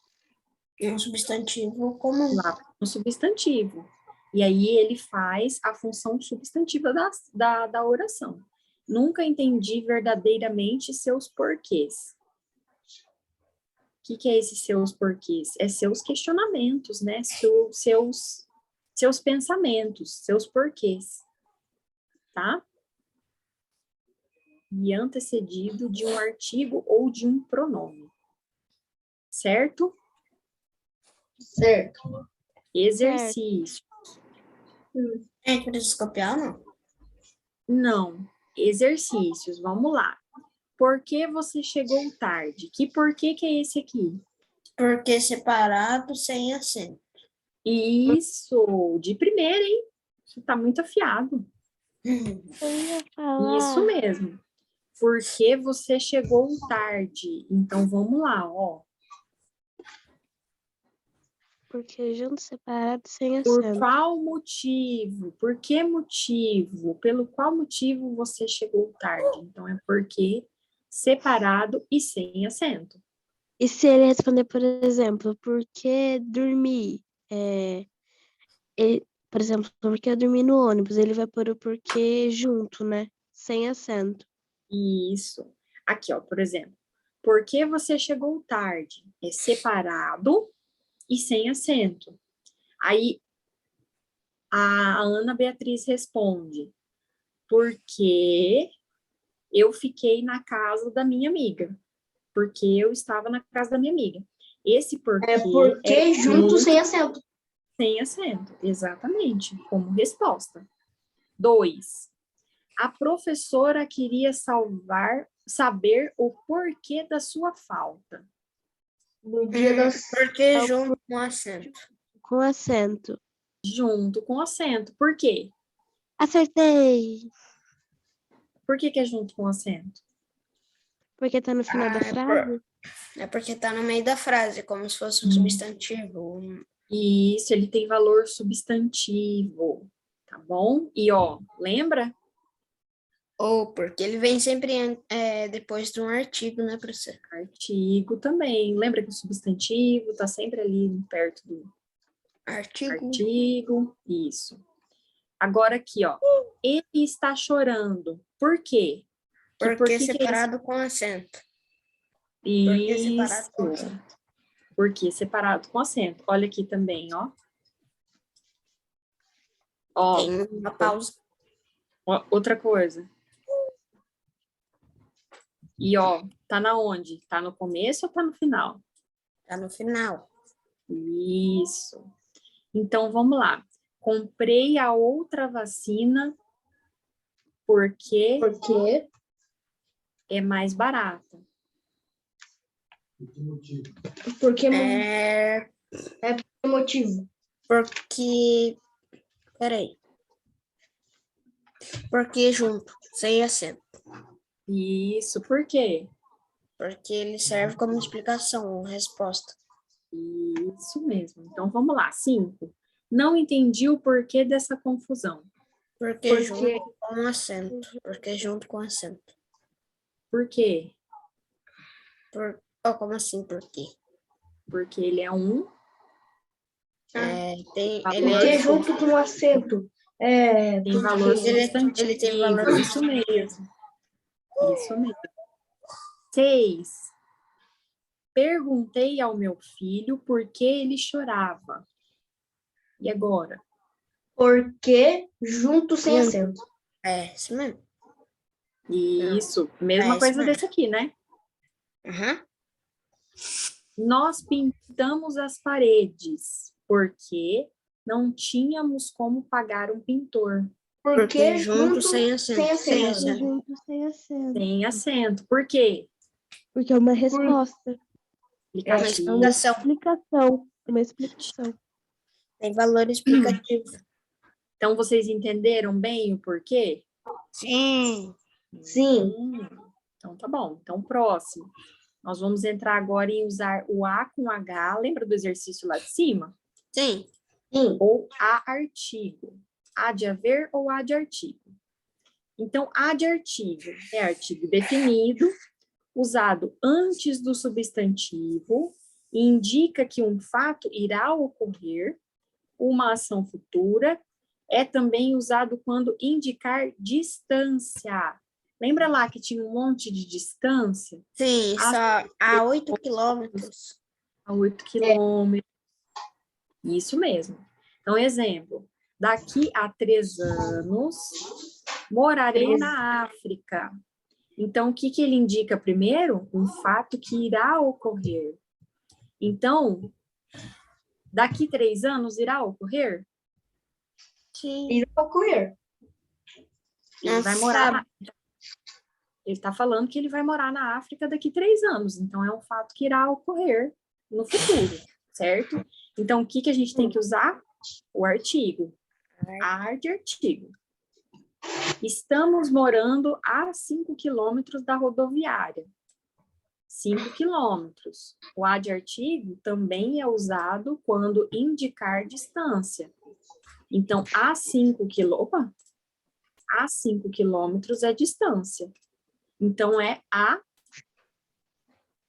É um substantivo comum. Lápis é um substantivo. E aí ele faz a função substantiva da oração. Nunca entendi verdadeiramente seus porquês. O que é esses seus porquês? É seus questionamentos, né? Seus pensamentos, seus porquês. Tá? E antecedido de um artigo ou de um pronome. Certo? Certo. Exercício. Gente, precisa copiar, não? Não. Exercícios. Vamos lá. Por que você chegou tarde? Que porquê que é esse aqui? Porque separado, sem acento. Isso. De primeira, hein? Você tá muito afiado. Eu ia falar. Isso mesmo. Por que você chegou tarde? Então, vamos lá, ó. Porque junto, separado, sem Por acento. qual motivo? Por que motivo? Pelo qual motivo você chegou tarde? Então, é porque separado e sem acento. E se ele responder, por exemplo, por que dormir? Por exemplo, por que eu dormi no ônibus? Ele vai pôr o porquê junto, né? Sem acento. Isso. Aqui, ó, por exemplo. Por que você chegou tarde? É separado e sem acento. Aí, a Ana Beatriz responde, porque eu fiquei na casa da minha amiga. Porque eu estava na casa da minha amiga. Esse porquê É porque junto sem acento. sem acento, exatamente, como resposta. 2. A professora queria saber o porquê da sua falta. No dia das... Porque junto com acento. Com acento. Junto com acento. Por quê? Acertei! Por que é junto com acento? Porque tá no final da frase? É porque tá no meio da frase, como se fosse um substantivo. Isso, ele tem valor substantivo, tá bom? E, ó, lembra? Ou porque ele vem sempre depois de um artigo, né, professor? Artigo também. Lembra que o substantivo tá sempre ali perto do artigo. Isso. Agora aqui, ó. Ele está chorando. Por quê? Porque separado com acento. Isso. Porque separado com acento. Olha aqui também, ó. Ó, Tem uma pausa. outra coisa. E, ó, tá na onde? Tá no começo ou tá no final? Tá no final. Isso. Então, vamos lá. Comprei a outra vacina porque é mais barata. Por que É motivo? porque... Peraí. Porque junto, sem acento. Isso, por quê? Porque ele serve como explicação, resposta. Isso mesmo. Então, vamos lá. 5. Não entendi o porquê dessa confusão. Porque junto com acento. Porque junto com acento. Por quê? Como assim, por quê? Porque ele é um... Porque junto com acento. Tem valor substantivo. Ele tem valor Isso mesmo. Isso mesmo. 6. Perguntei ao meu filho por que ele chorava. E agora? Porque junto sem acento. Isso mesmo. Isso. Mesma coisa mesmo. desse aqui, né? Uhum. Nós pintamos as paredes porque não tínhamos como pagar um pintor. Porque junto junto sem acento. sem Sem acento. acento. Junto sem acento. Sem acento. Por quê? Porque é uma resposta. Uma Explicativo. É uma explicação. explicação. Uma explicação. Tem valor explicativo. Então, vocês entenderam bem o porquê? Sim. Sim. Então, tá bom. Então, próximo. Nós vamos entrar agora em usar o A com H. Lembra do exercício lá de cima? Sim. Sim. Ou a artigo. A de haver ou a de artigo. Então, a de artigo é artigo definido, usado antes do substantivo, e indica que um fato irá ocorrer, uma ação futura. É também usado quando indicar distância. Lembra lá que tinha um monte de distância? Sim, só a 8 quilômetros. A 8 quilômetros. Isso mesmo. Então, exemplo. Daqui a 3 anos, morarei na África. Então, o que ele indica primeiro? Um fato que irá ocorrer. Então, daqui 3 anos irá ocorrer? Sim. Irá ocorrer. Ele vai morar. Ele está falando que ele vai morar na África daqui 3 anos. Então, é um fato que irá ocorrer no futuro, certo? Então, o que a gente tem que usar? O artigo. A de artigo. Estamos morando a 5 quilômetros da rodoviária. 5 quilômetros. O A de artigo também é usado quando indicar distância. Então, a 5 quilômetros é distância. Então, é A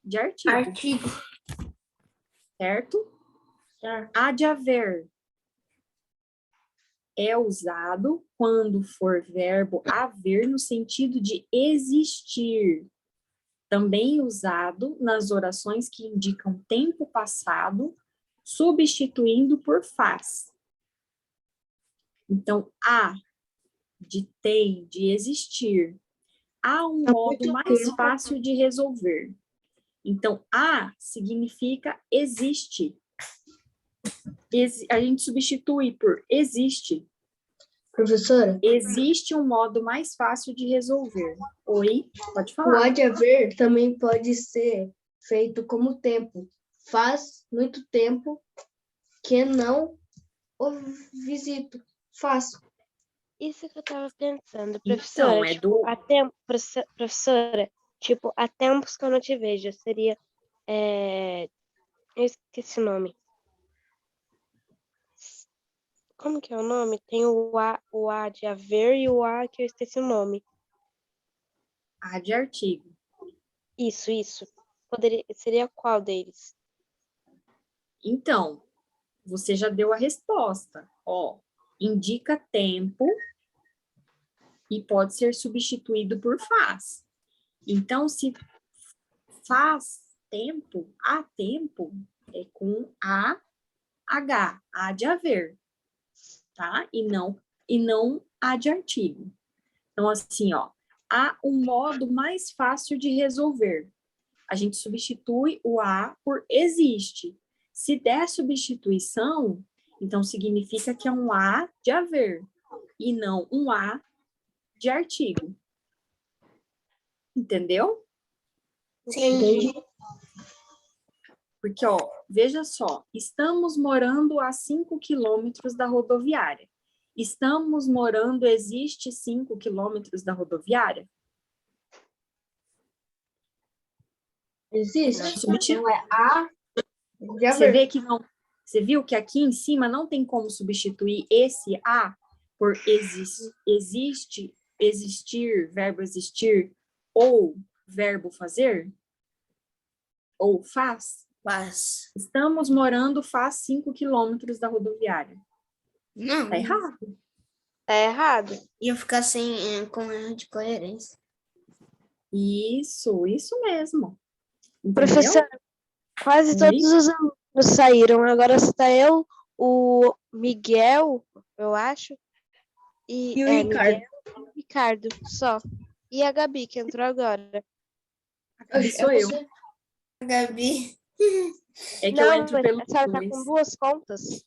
de artigo. Artigo. Certo? Certo. A de haver é usado quando for verbo haver no sentido de existir. Também usado nas orações que indicam tempo passado, substituindo por faz. Então, a de tem, de existir. Há um modo mais fácil de resolver. Então, a significa existe. A gente substitui por existe. Professora, Existe um modo mais fácil de resolver. Oi, pode o falar. há de haver também pode ser feito como tempo. Faz muito tempo que não o visito. Faço. Isso que eu tava pensando, Então, professora. é Tipo, do... há tempo, professora, tipo, há tempos que eu não te vejo. Seria. Eu esqueci o nome. Como que é o nome? Tem o A de haver e o A que eu esqueci o nome. A de artigo. Isso. Seria qual deles? Então, você já deu a resposta. Ó, indica tempo e pode ser substituído por faz. Então, se faz tempo, há tempo, é com A, H, A de haver, tá? E não A de artigo. Então, assim, ó, há um modo mais fácil de resolver. A gente substitui o A por existe. Se der substituição, então significa que é um A de haver e não um A de artigo. Entendeu? Sim. Porque, ó, veja só, estamos morando a 5 quilômetros da rodoviária. Estamos morando, existe 5 quilômetros da rodoviária? Existe. Substitui. Não é há de Você haver. vê que não. Você viu que aqui em cima não tem como substituir esse a por existe, existir, verbo existir, ou verbo fazer? Ou faz? Faz. Estamos morando faz 5 quilômetros da rodoviária. Não. Tá errado. Tá errado. Ia ficar sem, com erro de coerência. Isso mesmo. Entendeu? Professor, quase Oi? todos os alunos saíram. Agora está eu, o Miguel, eu acho. E o Ricardo. Miguel e o Ricardo, só. E a Gabi, que entrou agora. Aqui sou eu. você. Gabi. É que eu Não, entro mas pelo a senhora tá 2. com 2 contas?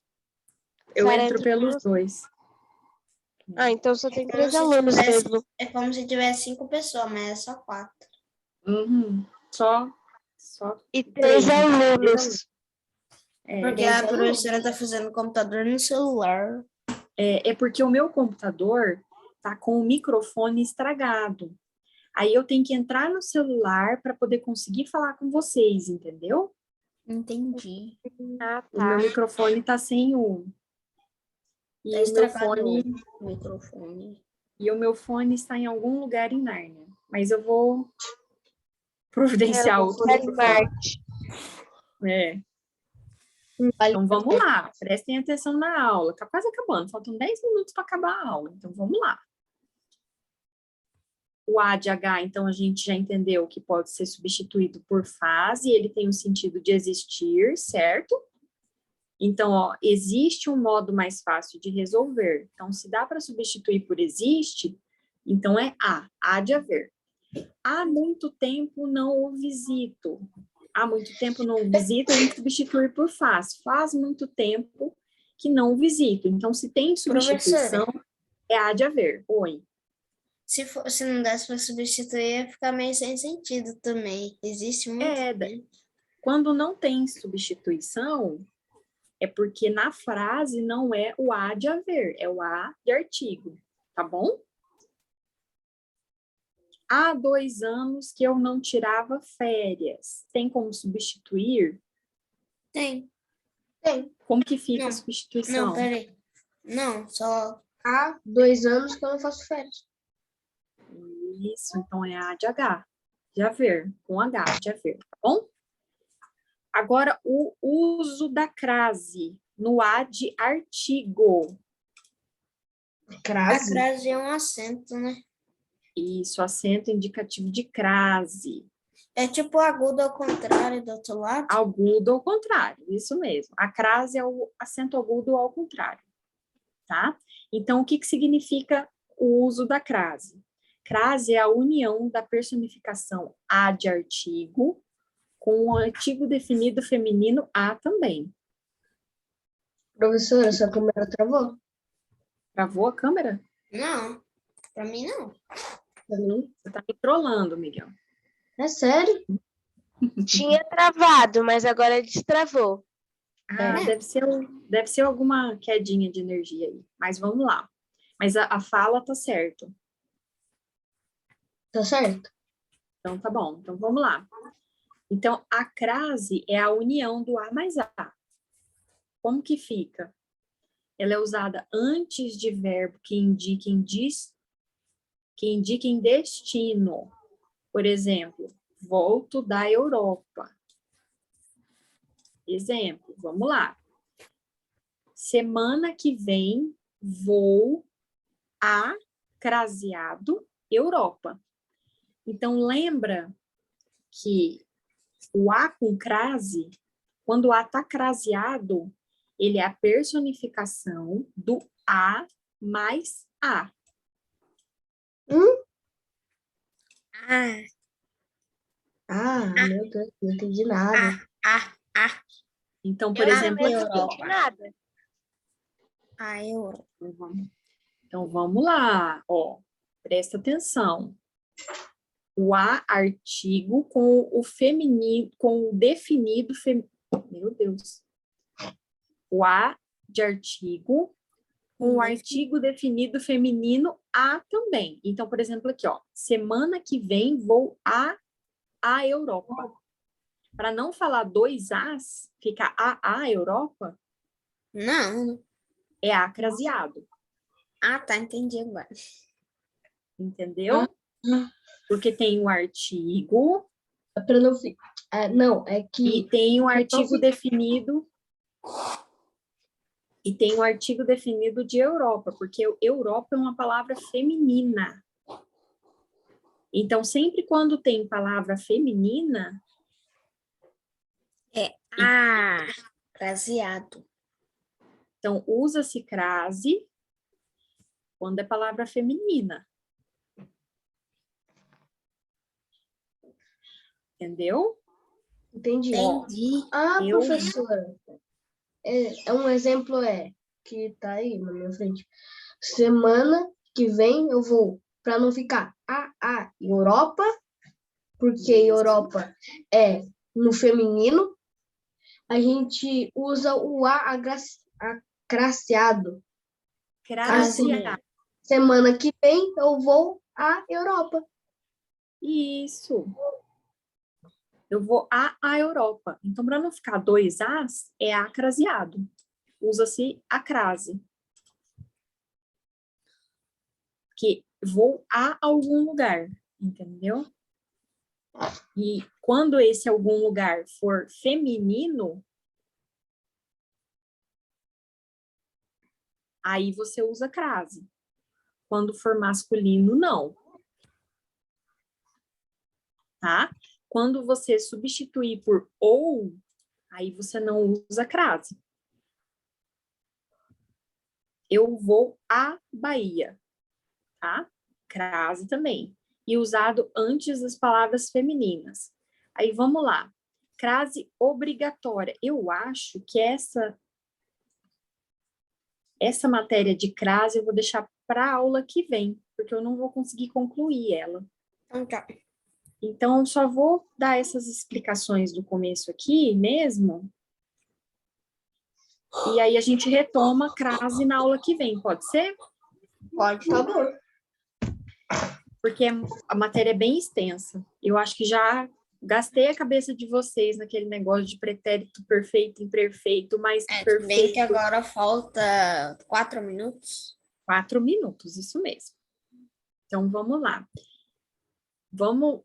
Eu Sara entro entra pelos por- dois. Ah, então só tem Como 3 se alunos tivesse- mesmo. É como se tivesse 5 pessoas, mas é só 4. Uhum. Só E 3 3 alunos. É, Porque a professora tá fazendo computador no celular. é porque o meu computador tá com o microfone estragado. Aí eu tenho que entrar no celular para poder conseguir falar com vocês, entendeu? Entendi. Ah, O meu tá. microfone tá sem o... E Tá o meu estragado fone... o microfone. E o meu fone está em algum lugar em Nárnia. Mas eu vou providenciar outro Vale microfone. Marte. É. Vale Então vamos lá, prestem atenção na aula. Tá quase acabando, faltam 10 minutos para acabar a aula. Então vamos lá. O A de H, então, a gente já entendeu que pode ser substituído por fase, ele tem o sentido de existir, certo? Então, ó, existe um modo mais fácil de resolver. Então, se dá para substituir por existe, então é A de haver. Há muito tempo não o visito. Há muito tempo não o visito, a gente substitui por faz. Faz muito tempo que não o visito. Então, se tem substituição, é A de haver. Oi. Se não desse para substituir, ia ficar meio sem sentido também. Existe muito. Quando não tem substituição, é porque na frase não é o A de haver, é o A de artigo, tá bom? Há 2 anos que eu não tirava férias. Tem como substituir? Tem. Como que fica Não. a substituição? Não, peraí. Não, só. Há 2 anos que eu não faço férias. Isso, então é A de H, de haver, com H, de haver, tá bom? Agora, o uso da crase no A de artigo. A Crase? crase é um acento, né? Isso, acento indicativo de crase. É tipo agudo ao contrário do outro lado. Agudo ao contrário, isso mesmo. A crase é o acento agudo ao contrário, tá? Então, o que significa o uso da crase? Crase é a união da personificação A de artigo com o artigo definido feminino A também. Professora, sua câmera travou? Travou a câmera? Não, pra mim não. Pra mim? Você tá me trolando, Miguel. É sério? Tinha travado, mas agora destravou. Ah, deve ser alguma quedinha de energia aí. Mas vamos lá. Mas a fala tá certo. Tá certo? Então tá bom. Então vamos lá. Então a crase é a união do A mais A. Como que fica? Ela é usada antes de verbo que indiquem destino. Por exemplo, volto da Europa. Exemplo, vamos lá. Semana que vem vou a craseado Europa. Então, lembra que o A com crase, quando o A está craseado, ele é a personificação do A mais A. Meu Deus, não entendi nada. Então, por Eu exemplo, também Não Europa. entendi nada. Europa. então vamos lá, ó, presta atenção. O A artigo com o feminino, com o definido meu Deus. O A de artigo com o artigo definido feminino A também. Então, por exemplo, aqui, ó, semana que vem vou a Europa. Para não falar 2 As, fica a Europa, Não. é A craseado. Ah, tá, entendi agora. Entendeu? Porque tem o artigo Pra não ficar. Não, é que. e tem o artigo definido. E tem o artigo definido de Europa, porque Europa é uma palavra feminina. Então, sempre quando tem palavra feminina, Craseado. então usa-se crase quando é palavra feminina. Entendeu? Entendi. Entendi. Professora. Um exemplo é que tá aí na minha frente. Semana que vem eu vou, para não ficar Europa, porque Europa é no feminino, a gente usa o acraciado. Assim, Craseado. semana que vem eu vou à Europa. Isso. Eu vou à Europa. Então, para não ficar dois As, é acraseado. Usa-se a crase. Que vou a algum lugar, entendeu? E quando esse algum lugar for feminino, aí você usa crase. Quando for masculino, não. Tá? Quando você substituir por ou, aí você não usa crase. Eu vou à Bahia, tá? Crase também. E usado antes das palavras femininas. Aí vamos lá. Crase obrigatória. Eu acho que essa matéria de crase eu vou deixar para a aula que vem, porque eu não vou conseguir concluir ela. Então, só vou dar essas explicações do começo aqui mesmo. E aí a gente retoma crase na aula que vem, pode ser? Pode. Tá bom. Porque a matéria é bem extensa. Eu acho que já gastei a cabeça de vocês naquele negócio de pretérito perfeito, imperfeito, mais que Tudo bem que perfeito. agora falta 4 minutos. 4 minutos, isso mesmo. Então, vamos lá. Vamos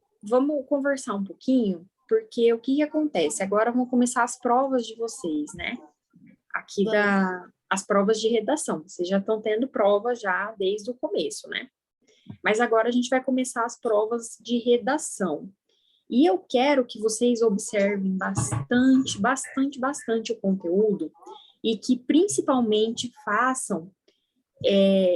conversar um pouquinho, porque o que acontece? Agora vão começar as provas de vocês, né? Aqui as provas de redação. Vocês já estão tendo prova já desde o começo, né? Mas agora a gente vai começar as provas de redação. E eu quero que vocês observem bastante o conteúdo e que principalmente façam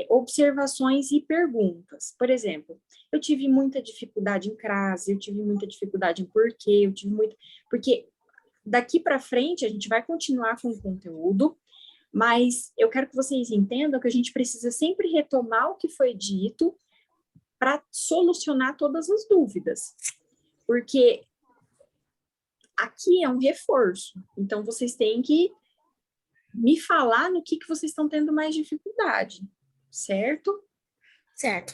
observações e perguntas. Por exemplo, eu tive muita dificuldade em crase, eu tive muita dificuldade em porquê, porque daqui para frente a gente vai continuar com o conteúdo, mas eu quero que vocês entendam que a gente precisa sempre retomar o que foi dito para solucionar todas as dúvidas. Porque aqui é um reforço. Então, vocês têm que me falar no que vocês estão tendo mais dificuldade, certo? Certo.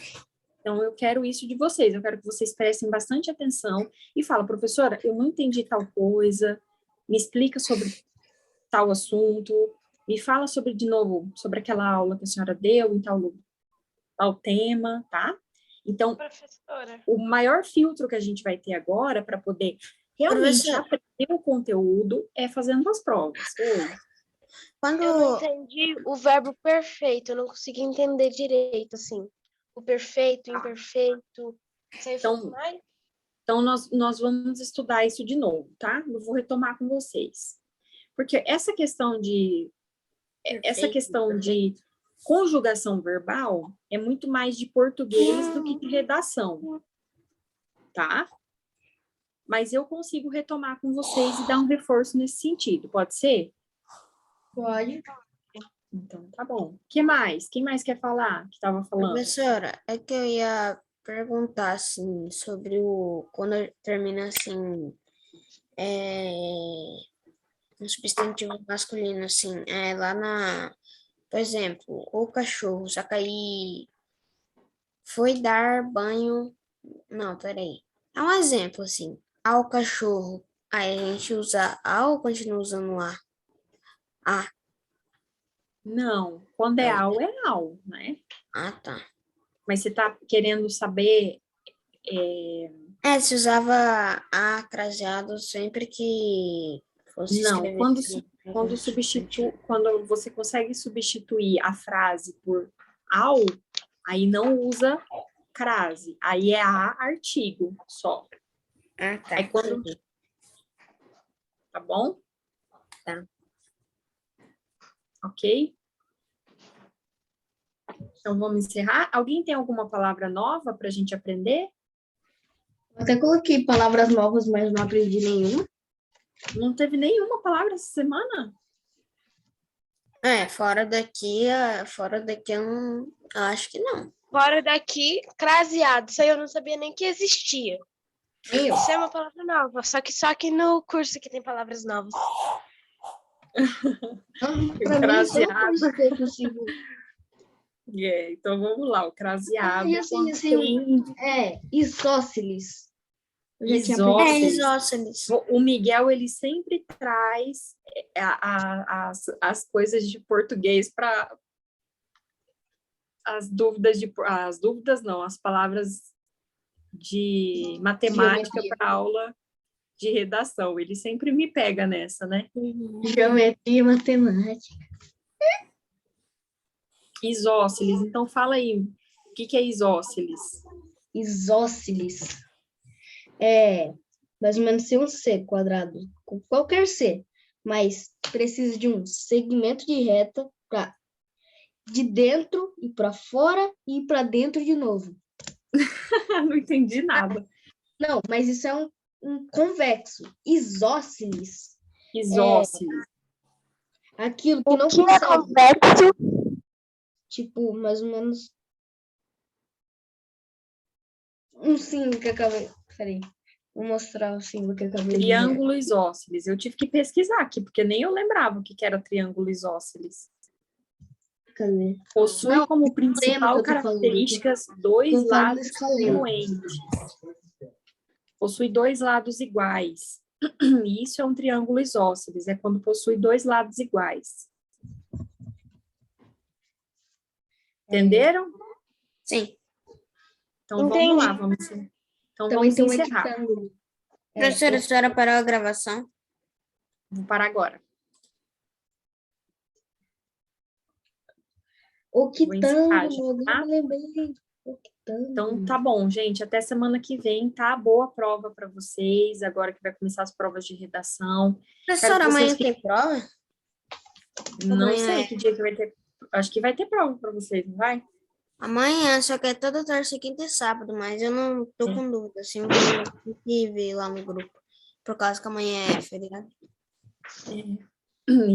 Então, eu quero isso de vocês. Eu quero que vocês prestem bastante atenção e falem, professora, eu não entendi tal coisa, me explica sobre tal assunto, me fala de novo, sobre aquela aula que a senhora deu em tal tema, tá? Então, Professora. o maior filtro que a gente vai ter agora para poder realmente aprender o conteúdo é fazendo as provas. Quando... Eu não entendi o verbo perfeito, eu não consegui entender direito, assim. O perfeito, imperfeito. Então, nós vamos estudar isso de novo, tá? Eu vou retomar com vocês. Porque essa questão de conjugação verbal é muito mais de português do que de redação, tá? Mas eu consigo retomar com vocês e dar um reforço nesse sentido, pode ser? Pode. Então, tá bom. Quem mais quer falar? Que estava falando? Professora, é que eu ia perguntar, assim, sobre quando termina, assim, um substantivo masculino, assim, lá por exemplo, o cachorro, só que aí foi dar banho, não, peraí, é um exemplo, assim, ao cachorro, aí a gente usa ao ou continua usando a? Não, quando é ao, né? Ah, tá. Mas você está querendo saber... Se usava a craseado sempre que fosse escrever. Não, quando você consegue substituir a frase por ao, aí não usa crase, aí é a artigo só. Ah, tá. Aí quando... Tá bom? Tá. Ok? Então, vamos encerrar. Alguém tem alguma palavra nova para a gente aprender? Até coloquei palavras novas, mas não aprendi nenhuma. Não teve nenhuma palavra essa semana? Fora daqui eu não, eu acho que não. Fora daqui, craseado. Isso aí eu não sabia nem que existia. Nem eu. Isso é uma palavra nova. Só que no curso que tem palavras novas. Pra mim, é só uma Craseado. coisa que eu consigo. Então vamos lá, o craseado. E assim, isósceles. Eu já tinha Isósceles. Isósceles. O Miguel, ele sempre traz as coisas de português para as palavras de matemática para aula de redação. Ele sempre me pega nessa, né? Geometria e matemática. Isósceles. Então, fala aí, o que é isósceles? Isósceles é mais ou menos ser um C quadrado, com qualquer C, mas precisa de um segmento de reta para de dentro e para fora e para dentro de novo. Não entendi nada. Não, mas isso é um convexo. Isósceles. Isósceles. Aquilo que não que é consegue. convexo? Tipo, mais ou menos um símbolo que eu acabei. Peraí. Vou mostrar o símbolo que eu acabei de ver. Triângulo isósceles. Eu tive que pesquisar aqui, porque nem eu lembrava o que era triângulo isósceles. Cadê? Possui Não, como lembro principal que eu tô falando. características dois Tô falando lados escaleno. congruentes. Possui dois lados iguais. E isso é um triângulo isósceles, é quando possui dois lados iguais. Entenderam? Sim. Então vamos lá, então Também vamos tem um encerrar. retângulo. Professora, a senhora parou a gravação? Vou parar agora. Octângulo, encerrar, tá? agora eu lembrei. Octângulo. Então tá bom, gente. Até semana que vem, tá? Boa prova para vocês. Agora que vai começar as provas de redação. Professora, Quero que vocês amanhã tem prova? Não Amanhã sei é. que dia que vai ter. Acho que vai ter prova para vocês, não vai? Amanhã, só que é toda terça, quinta e sábado, mas eu não tô com dúvida, assim, eu vou ter que ver lá no grupo, por causa que amanhã é feriado.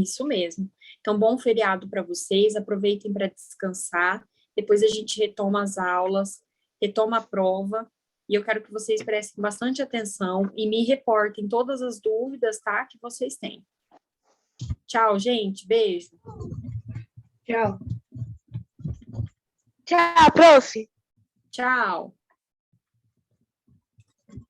Isso mesmo. Então, bom feriado para vocês. Aproveitem para descansar. Depois a gente retoma as aulas, retoma a prova. E eu quero que vocês prestem bastante atenção e me reportem todas as dúvidas, tá? Que vocês têm. Tchau, gente. Beijo. Tchau. Tchau, prof. Tchau.